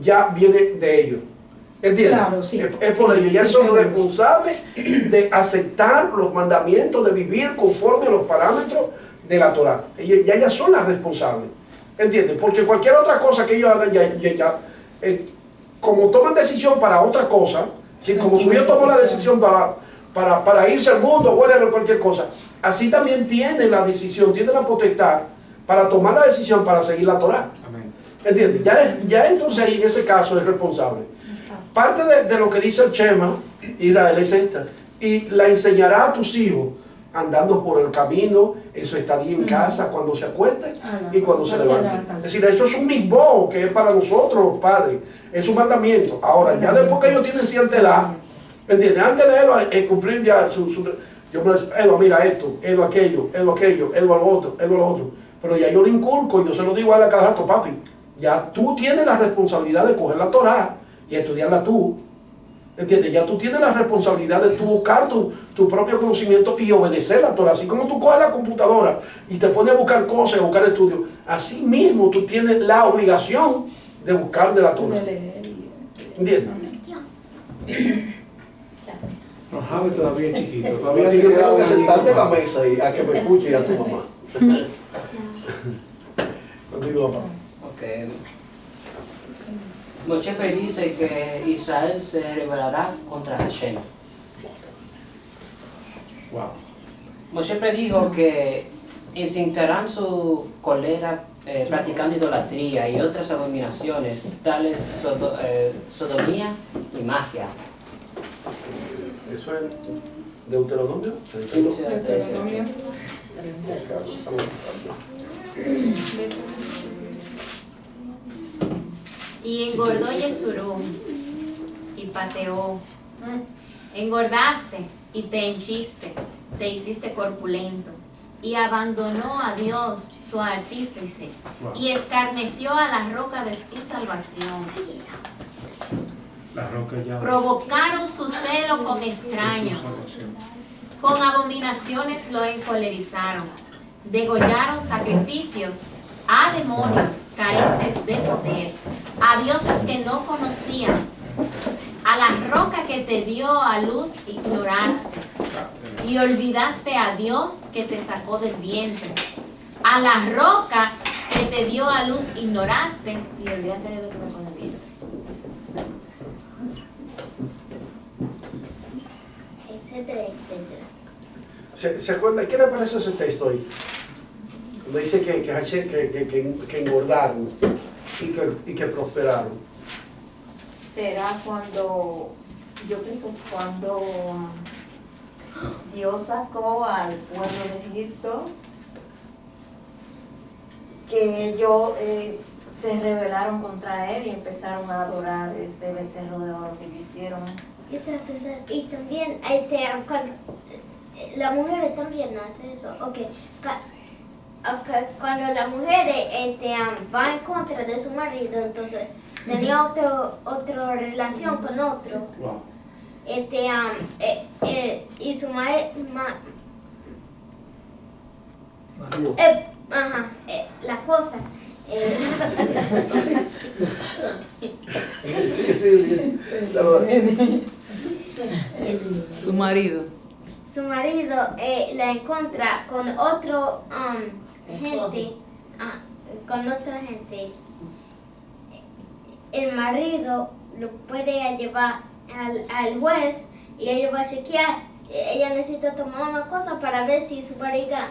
ya viene de ellos. ¿Entiendes? Claro, sí. Es por ello, ya Sí, son seguro. responsables de aceptar los mandamientos, de vivir conforme a los parámetros de la Torah. Ya son las responsables. ¿Entiendes? Porque cualquier otra cosa que ellos hagan, como toman decisión para otra cosa, si como su hijo tomó la decisión para irse al mundo o cualquier cosa, así también tiene la decisión, tiene la potestad para tomar la decisión para seguir la Torah. Amén. ¿Entiendes? Ya entonces ahí en ese caso es responsable. Parte de lo que dice el Shema, Israel, es esta. Y la enseñará a tus hijos andando por el camino, en su estadía en casa, cuando se acueste y cuando se levante. Es decir, eso es un misbó que es para nosotros los padres. Es un mandamiento. Ahora, ya después que ellos tienen cierta edad, ¿entiendes? Antes de cumplir ya yo me digo, Edo, mira esto, Edo aquello, Edo lo otro. Pero ya yo le inculco, yo se lo digo a él a cada rato, papi, ya tú tienes la responsabilidad de coger la Torah y estudiarla tú. ¿Entiendes? Ya tú tienes la responsabilidad de tú buscar tu propio conocimiento y obedecer la Torah. Así como tú coges la computadora y te pones a buscar cosas, a buscar estudios, así mismo tú tienes la obligación de buscar de la Torah. ¿Entiendes? No, Javi todavía es chiquito. Todavía Yo dice tengo que algo sentarte en la chiquito. mesa y a que me escuche y a tu mamá. Contigo, papá. Ok. Moshe predice que Israel se rebelará contra Hashem. Wow. Moshe predijo que incitarán su cólera practicando idolatría y otras abominaciones, tales sodomía y magia. Eso es Deuteronomio. 15 al 13. Y engordó Yesurún y pateó. Engordaste y te henchiste, te hiciste corpulento. Y abandonó a Dios, su artífice, y escarneció a la roca de su salvación. La roca ya. provocaron su celo con extraños, con abominaciones lo encolerizaron, degollaron sacrificios a demonios carentes de poder, a dioses que no conocían. A la roca que te dio a luz ignoraste, y olvidaste a Dios que te sacó del vientre. A la roca que te dio a luz ignoraste, y olvidaste de Dios que te sacó del vientre. Etcétera, etcétera. ¿Se acuerdan? ¿Qué le parece ese texto ahí? Donde dice que engordaron y que prosperaron. Será cuando, yo pienso, cuando Dios sacó al pueblo de Egipto, que ellos se rebelaron contra él y empezaron a adorar ese becerro de oro que ellos hicieron. Yo estaba pensando, y también cuando las mujeres también hacen eso, cuando la mujer va en contra de su marido, entonces tenía otra relación con otro. Wow. Y su marido, la cosa. Sí. Su marido. Su marido la encuentra con otro gente, con otra gente. El marido lo puede llevar al juez y ella va a chequear. Ella necesita tomar una cosa para ver si su barriga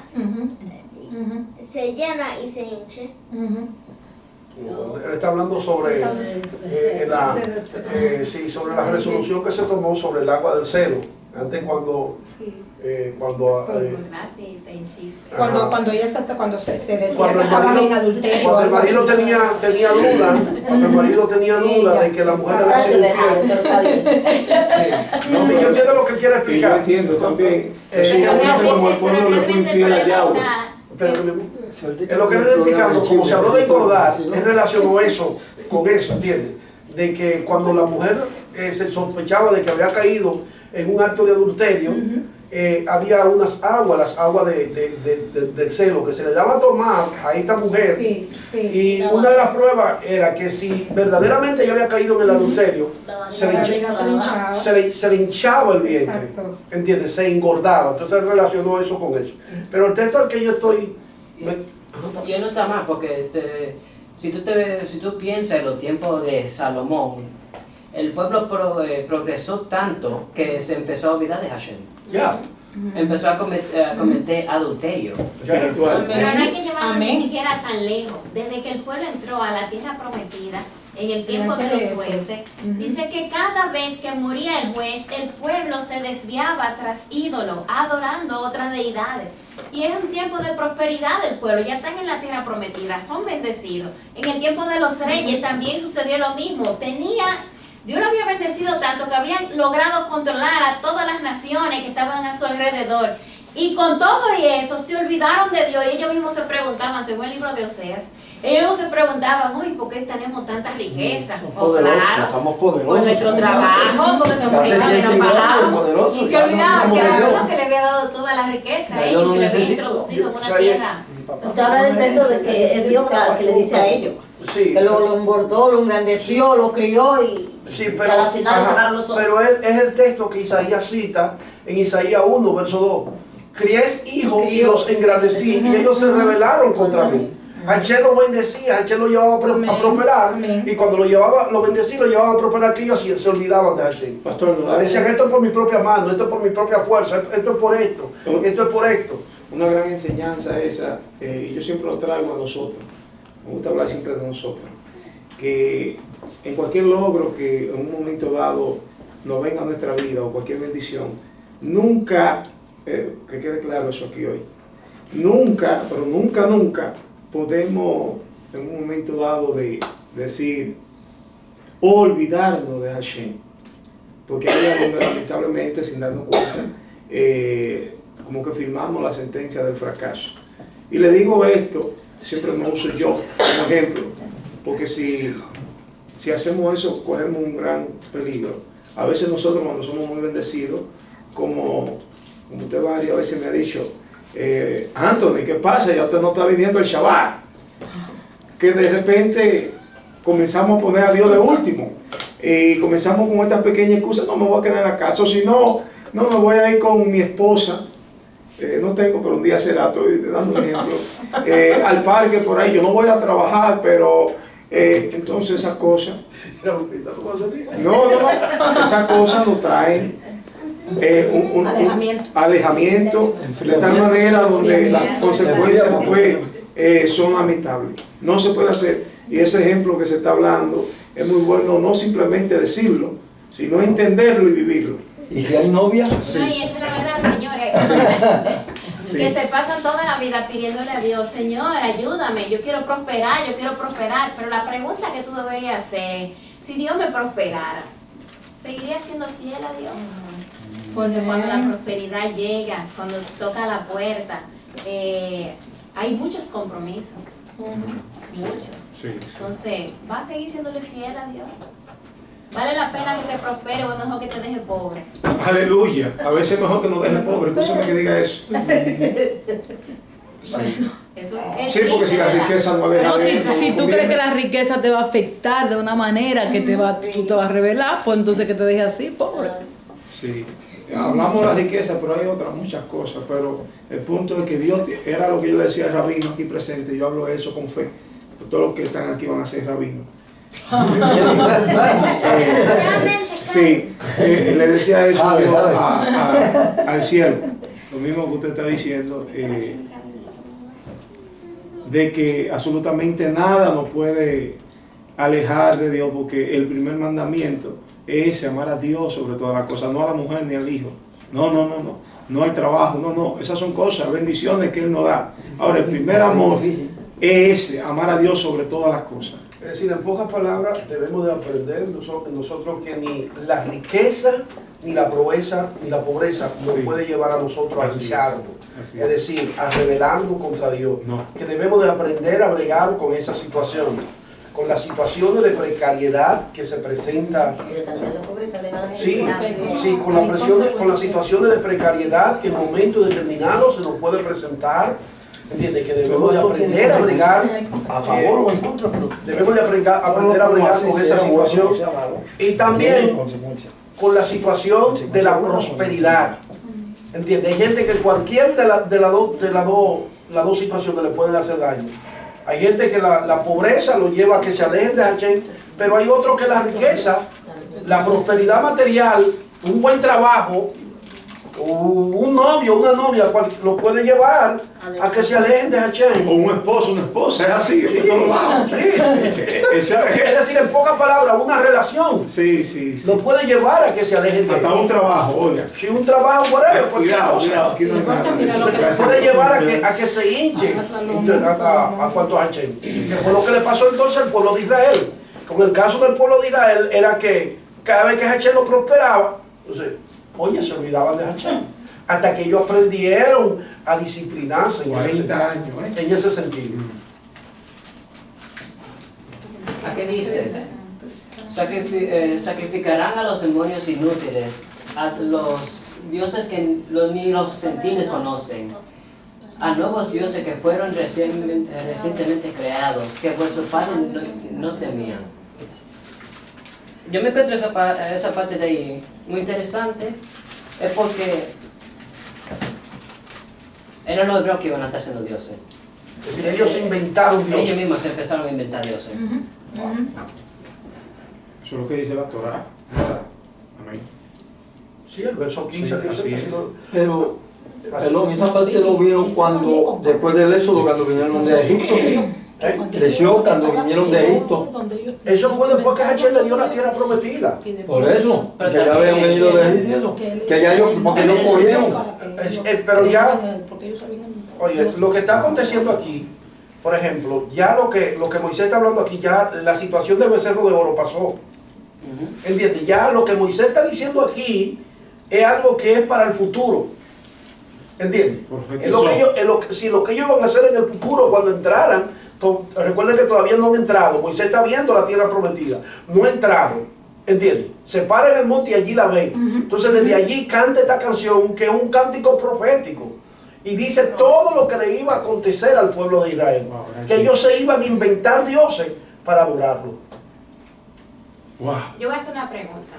se llena y se hinche. Él está hablando sobre, sobre la resolución que se tomó sobre el agua del celo. Antes cuando Cuando ella se decía cuando que el estaban en marido, adulterio. cuando el marido algo así. tenía duda de que la mujer había sido infiel. No, sí, yo entiendo lo que él quiere Y yo explicar. entiendo también. Realmente, Como el pueblo le fue infiel a Yahweh. En lo que le estoy explicando, como se habló de engordar, él relacionó eso con eso, ¿entiendes? De que cuando la mujer se sospechaba de que había caído en un acto de adulterio, había unas aguas, las aguas del celo, que se le daba a tomar a esta mujer. Y una de las pruebas era que si verdaderamente ella había caído en el adulterio, se le hinchaba el vientre. Exacto. ¿Entiendes? Se engordaba. Entonces él relacionó eso con eso. Pero el texto al que yo estoy... Y él no está mal, porque si tú piensas en los tiempos de Salomón, el pueblo progresó tanto que se empezó a olvidar de Hashem. Ya. Empezó a cometer adulterio. Pero no hay que llevarlo Amén. ni siquiera tan lejos. Desde que el pueblo entró a la tierra prometida, en el tiempo de los jueces, dice que cada vez que moría el juez, el pueblo se desviaba tras ídolos, adorando otras deidades. Y es un tiempo de prosperidad del pueblo, ya están en la tierra prometida, son bendecidos. En el tiempo de los reyes también sucedió lo mismo. Dios lo había bendecido tanto que habían logrado controlar a todas las naciones que estaban a su alrededor. Y con todo y eso se olvidaron de Dios y ellos mismos se preguntaban, según el libro de Oseas, ellos mismos se preguntaban, uy, ¿por qué tenemos tantas riquezas? Estamos poderosos. Por nuestro trabajo, porque somos ricos y nos bajamos. Y se olvidaban que era Dios que le había dado toda la riqueza a ellos, que le había introducido en una tierra. Usted habla del texto de que es Dios que le dice a ellos, Sí. que lo engordó, lo engrandeció, lo crió y Sí, a la final cerraron los ojos. pero es el texto que Isaías cita en Isaías 1, verso 2. Crié hijos y los engrandecí y ellos se rebelaron contra mí. Hashem lo bendecía, Hashem lo llevaba a prosperar. Y cuando lo bendecía, lo llevaba a prosperar, que ellos se olvidaban de Hashem. Pastor, ¿no? Decían, esto es por mi propia mano, esto es por mi propia fuerza, esto es por esto, esto es por esto. Una gran enseñanza esa, y yo siempre lo traigo a nosotros, me gusta hablar siempre de nosotros, que en cualquier logro que en un momento dado nos venga a nuestra vida o cualquier bendición, nunca, que quede claro eso aquí hoy, nunca, pero nunca podemos en un momento dado de decir, olvidarnos de Hashem, porque hay algo lamentablemente sin darnos cuenta, como que firmamos la sentencia del fracaso. Y le digo esto, siempre me uso yo como ejemplo, porque si si hacemos eso, corremos un gran peligro. A veces nosotros, cuando somos muy bendecidos, como usted varias veces me ha dicho, Anthony, ¿qué pasa? Ya usted no está viniendo el Shabbat. Que de repente comenzamos a poner a Dios de último. Y comenzamos con esta pequeña excusa, no me voy a quedar en la casa, o si no, no me voy a ir con mi esposa. No tengo, pero un día será, estoy dando un ejemplo. Al parque por ahí, yo no voy a trabajar, pero entonces esas cosas. No, esas cosas nos traen un alejamiento de tal manera donde las consecuencias después son lamentables. No se puede hacer. Y ese ejemplo que se está hablando es muy bueno, no simplemente decirlo, sino entenderlo y vivirlo. ¿Y si hay novia? Sí. No, y esa es la verdad, señores. Sí. Que se pasan toda la vida pidiéndole a Dios, Señor, ayúdame, yo quiero prosperar, pero la pregunta que tú deberías hacer es, si Dios me prosperara, ¿seguiría siendo fiel a Dios? Porque cuando la prosperidad llega, cuando toca la puerta, hay muchos compromisos, muchos. Sí. Entonces, ¿vas a seguir siéndole fiel a Dios? ¿Vale la pena que te prospere o es mejor que te deje pobre? Aleluya. A veces es mejor que nos deje pobre. Escúchame que diga eso. Sí. Eso es Sí, porque si la riqueza no aleja No, de él, no si tú conviene. crees que la riqueza te va a afectar de una manera que tú te vas a revelar, pues entonces que te deje así, pobre. Sí. Hablamos de la riqueza, pero hay otras muchas cosas. Pero el punto es que Dios, era lo que yo le decía al rabino aquí presente, yo hablo de eso con fe. Todos los que están aquí van a ser rabinos. Sí, le decía eso yo al cielo, lo mismo que usted está diciendo, de que absolutamente nada nos puede alejar de Dios, porque el primer mandamiento es amar a Dios sobre todas las cosas, no a la mujer ni al hijo, no al trabajo, no, esas son cosas, bendiciones que Él nos da. Ahora, el primer amor es amar a Dios sobre todas las cosas. Es decir, en pocas palabras, debemos de aprender nosotros que ni la riqueza, ni la pobreza, nos puede llevar a nosotros a hincharnos. Es decir, a rebelarnos contra Dios. No. Que debemos de aprender a bregar con esa situación, con las situaciones de precariedad que se presentan. Sí, con las situaciones de precariedad que en momentos determinados se nos puede presentar. ¿Entiendes? Que debemos de aprender a bregar a favor o en contra, debemos de aprender a bregar con esa situación y también con la situación de la prosperidad. ¿Entiendes? Hay gente que cualquier de las dos situaciones le pueden hacer daño. Hay gente que la pobreza lo lleva a que se alejen de Hashem, pero hay otros que la riqueza, la prosperidad material, un buen trabajo, un novio, una novia, lo puede llevar a que se alejen de Hashem. O un esposo, una esposa, es así, Sí, por todos lados. sí. Es Es decir, en pocas palabras, una relación sí. lo puede llevar a que se alejen de Hasta Hashem. un trabajo, oiga. Si un trabajo, whatever, cualquier Cuidado, cosa. cuidado, aquí no hay nada. Puede llevar a que se hinche a cuanto a Hashem. Que fue lo que le pasó entonces al pueblo de Israel. Con el caso del pueblo de Israel era que cada vez que Hashem lo prosperaba, entonces, oye, se olvidaban de Hashem. Hasta que ellos aprendieron a disciplinarse en 40 años, en ese sentido. Aquí dice, sacrificarán a los demonios inútiles, a los dioses que ni los gentiles conocen, a nuevos dioses que fueron recientemente creados, que vuestros padres no temían. Yo me encuentro esa parte de ahí muy interesante, es porque eran los hebreos que iban a estar siendo dioses. Es decir, ellos inventaron Ellos Dios. mismos empezaron a inventar dioses. Eso es lo que dice la Torá. Amén. Sí, el verso 15 Sí, dice así que es. si no- Pero, perdón, esa parte lo vieron cuando, después del éxodo, cuando vinieron de Egipto. Creció cuando vinieron de Egipto. Eso fue después que Hashem le dio la tierra prometida. Por eso, que ya habían venido de Egipto y eso. Que ya ellos, porque ellos cogieron. Pero ya, oye, lo que está aconteciendo aquí, por ejemplo, ya lo que Moisés está hablando aquí, ya la situación del becerro de oro pasó. ¿Entiendes? Ya lo que Moisés está diciendo aquí es algo que es para el futuro. ¿Entiendes? Es lo que ellos van a hacer en el futuro cuando entraran Recuerden que todavía no han entrado. Moisés está viendo la tierra prometida. No ha entrado. ¿Entiendes? Se para en el monte y allí la ven. Entonces desde allí canta esta canción que es un cántico profético. Y dice todo lo que le iba a acontecer al pueblo de Israel. Que ellos se iban a inventar dioses para adorarlo. Wow. Yo voy a hacer una pregunta.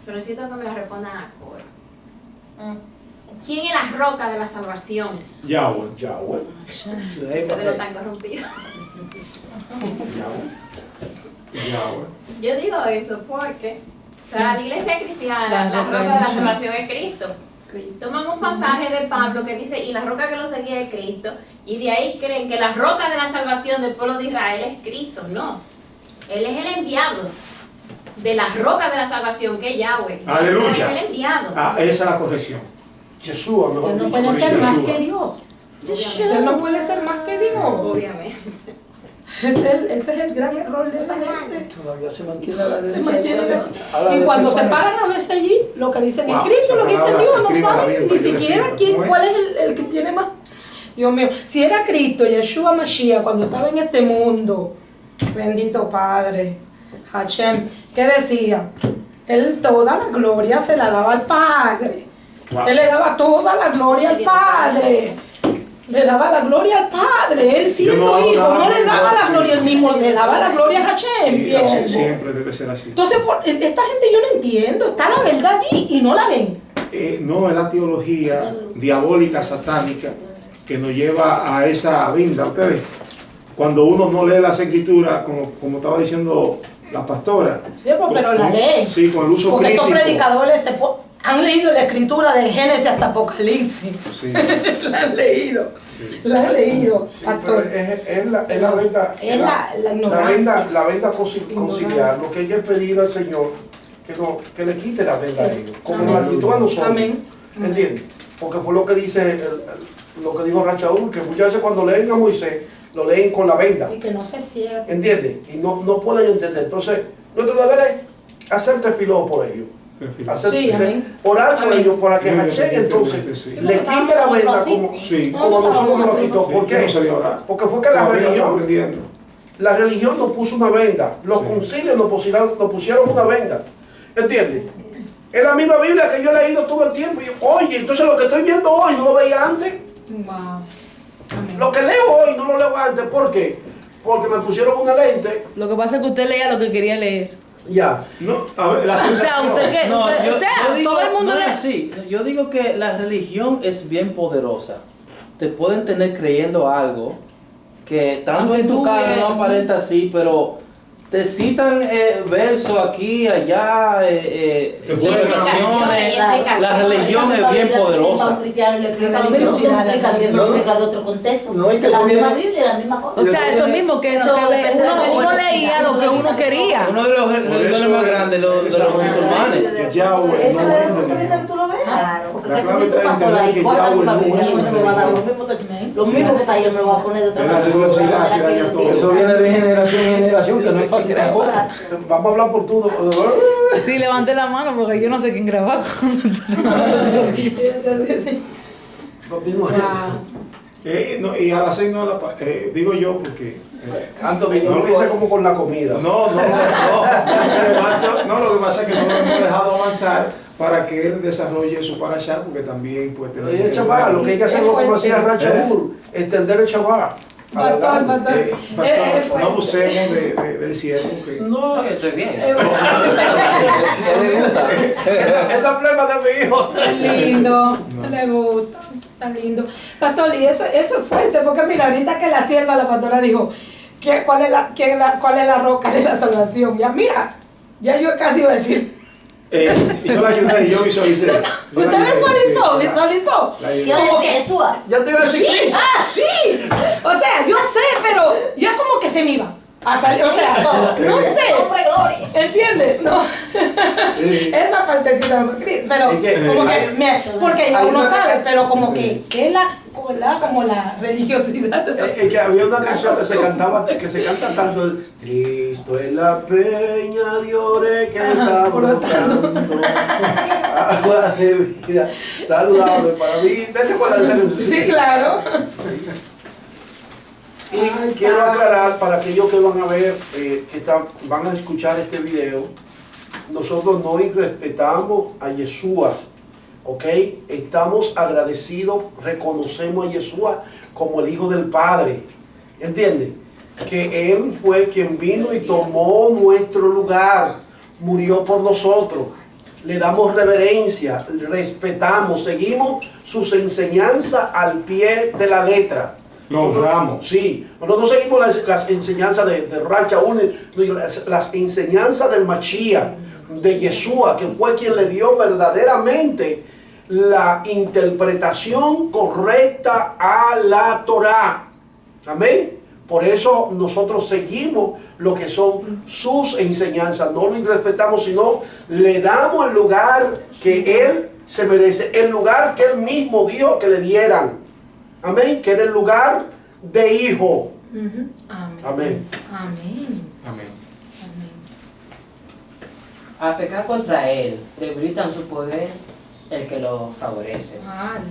Pero necesito que me la respondan a coro. ¿Quién es la roca de la salvación? Yahweh. Yahweh. Ustedes no están corrompidos. Yahweh. Yo digo eso porque para la iglesia cristiana la roca de la salvación es Cristo. Toman un pasaje de Pablo que dice, y la roca que lo seguía es Cristo, y de ahí creen que la roca de la salvación del pueblo de Israel es Cristo. No, Él es el enviado de la roca de la salvación, que es Yahweh. Aleluya. Él es el enviado. Esa es la corrección. Jesús, mejor Él no dicho. puede ser Jesús. más que Dios. Él no puede ser más que Dios. Obviamente. Ese es el gran error de esta gente. Todavía se mantiene a la Se derecha. mantiene Ahora y le cuando se ponen- paran a veces allí, lo que dicen es Wow, Cristo, esa lo que dice palabra, Dios, no escríbela saben bien ni para yo siquiera decirlo, quién, ¿cómo es? cuál es el que tiene más. Dios mío, si era Cristo, Yeshua Mashiach, cuando estaba en este mundo, bendito Padre, Hashem, ¿qué decía? Él toda la gloria se la daba al Padre. Wow. Él le daba toda la gloria al Padre. Le daba la gloria al Padre. Él siendo hago hijo, nada no le daba la sí. gloria al mismo, le daba la gloria a Hashem. Y así siervo. siempre debe ser así. Entonces, esta gente yo no entiendo. Está la verdad allí y no la ven. No es la teología diabólica, satánica, que nos lleva a esa vinda. Ustedes, cuando uno no lee las escrituras, como estaba diciendo la pastora, Pero la leen. Sí, con el uso Porque crítico. estos predicadores han leído la escritura de Génesis hasta Apocalipsis. Sí. La han leído. Sí. La han leído. Sí, pastor. pero es la venda, Es la ignorancia. la venda conciliar, lo que ella es pedir al Señor que le quite la venda a ellos, como Amén. la actitud a nosotros. Amén. ¿Entiendes? Porque fue lo que dice lo que dijo Rachaúl, que muchas veces cuando leen a Moisés, lo leen con la venda. Y que no se cierre. ¿Entiendes? Y no pueden entender. Entonces, nuestro deber es hacerte filo por ellos. Sí, amén. Orar por Amén. ellos para que Sí, Hashem entonces sí. le quite la venda Sí. como a nosotros nos lo quitó. ¿Por qué? No sabía orar. Porque fue que la religión nos puso una venda. Los concilios nos pusieron una venda. ¿Entiendes? Es la misma Biblia que yo he leído todo el tiempo. Y yo, oye, entonces lo que estoy viendo hoy no lo veía antes. Wow. Amén. Lo que leo hoy no lo leo antes. ¿Por qué? Porque me pusieron una lente. Lo que pasa es que usted leía lo que quería leer. Ya. No, a ver, la O sea, sensación. usted que. No, o sea, yo digo, todo el mundo no lee. es así. Yo digo que la religión es bien poderosa. Te pueden tener creyendo algo que estando Aunque en tu tú cara veas- no aparenta así, pero te citan versos aquí, allá, explicaciones. La religión es bien poderosa. Un cristiano le explica lo mismo, otro explica bien, No, lo explica de otro contexto. no, es que La eso misma viene- Biblia, la misma cosa. O sea, eso mismo que, Eso depende de la uno necesidad. leía lo que uno quería. Uno de los religiones más grandes de los musulmanes. Yahweh, Esa no es lo la entendí. que tú lo ves. Claro, porque La casi clave siempre está en pastor ahí, entender que con la Yahweh misma no Biblia, es no se me va a dar lo mismo que está ahí, me lo va a poner de otra Es la manera. religiosidad que daña todo. Eso viene de generación en generación, que no es fácil tampoco. Vamos a hablar por todo. Sí, levanté la mano porque yo no sé quién grababa. Continúa. No, y a las 6 no digo yo porque. Anthony, no empieza como con la comida. No, lo que pasa es que no lo hemos dejado avanzar para que él desarrolle su parashá, porque también pues tenemos Oye, chaval, lo que hay que hacer es como hacía Rachaúl, extender el chaval. No abusemos del siervo. No, Yo estoy bien. esa plema de mi hijo. Lindo, le gusta, está lindo. Pastor, y eso es fuerte, porque mira, ahorita que la sierva, la pastora dijo, ¿cuál es la roca de la salvación? Ya mira, ya yo casi iba a decir. Yo la ayudé y yo visualicé. ¿Usted visualizó? ¿Qué va a decir Yeshua? Ya te iba a decir. Sí, sí. O sea, yo sé, pero ya como que se me iba a salir, o sea, no sé. Hombre, gloria. ¿Entiendes? No. Esa partecita, pero Es que, como que, porque ya hay uno una- sabe, pero como que es como la religiosidad. Es que había una canción que se canta tanto. Cristo es la peña de ore que está brotando. Agua de vida, saludable para mí. ¿Te acuerdas de esa canción? Sí, claro. Y quiero aclarar para aquellos que van a ver, van a escuchar este video, nosotros no irrespetamos a Yeshua, ¿ok? Estamos agradecidos, reconocemos a Yeshua como el Hijo del Padre, ¿entiendes? Que Él fue quien vino y tomó nuestro lugar, murió por nosotros. Le damos reverencia, respetamos, seguimos sus enseñanzas al pie de la letra. Lo honramos. Sí, nosotros seguimos las enseñanzas de Racha, las enseñanzas del Mashiach, de Yeshua, que fue quien le dio verdaderamente la interpretación correcta a la Torah. Amén. Por eso nosotros seguimos lo que son sus enseñanzas, no lo irrespetamos, sino le damos el lugar que Él se merece, el lugar que Él mismo dijo que le dieran. Amén, que era el lugar de hijo. Amén. Amén. Amén. Amén. Al pecar contra Él, debilitan su poder el que lo favorece. Aleluya.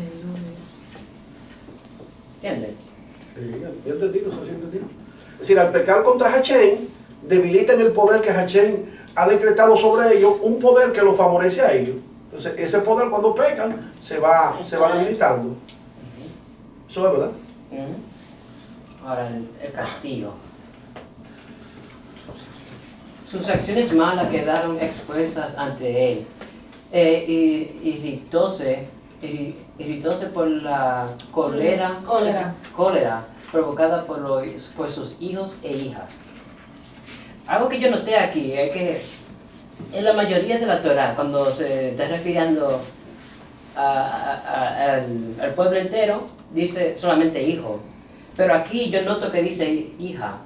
¿Entienden? ¿Ya entendido? ¿Se ha entendido? Es decir, al pecar contra Hashem, debilitan el poder que Hashem ha decretado sobre ellos, un poder que los favorece a ellos. Entonces, ese poder cuando pecan, se va debilitando. Eso es verdad. Ahora, el castigo. Sus acciones malas quedaron expuestas ante Él. Irritóse por la cólera provocada por sus hijos e hijas. Algo que yo noté aquí es que en la mayoría de la Torah, cuando se está refiriendo al pueblo entero, dice solamente hijo. Pero aquí yo noto que dice hija.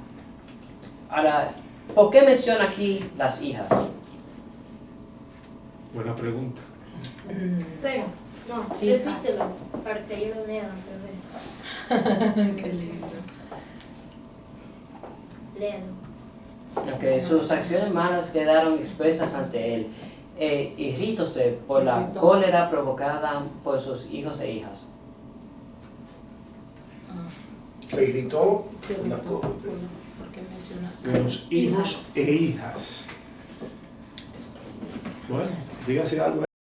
Ahora, ¿por qué menciona aquí las hijas? Buena pregunta. Pero, no, repítelo para que yo lo lea otra vez. Qué lindo. Léelo. Que sus acciones malas quedaron expresas ante Él. Irrítóse por la cólera provocada por sus hijos e hijas. Se irritó. Porque menciona Los hijos e hijas. Bueno, dígase algo.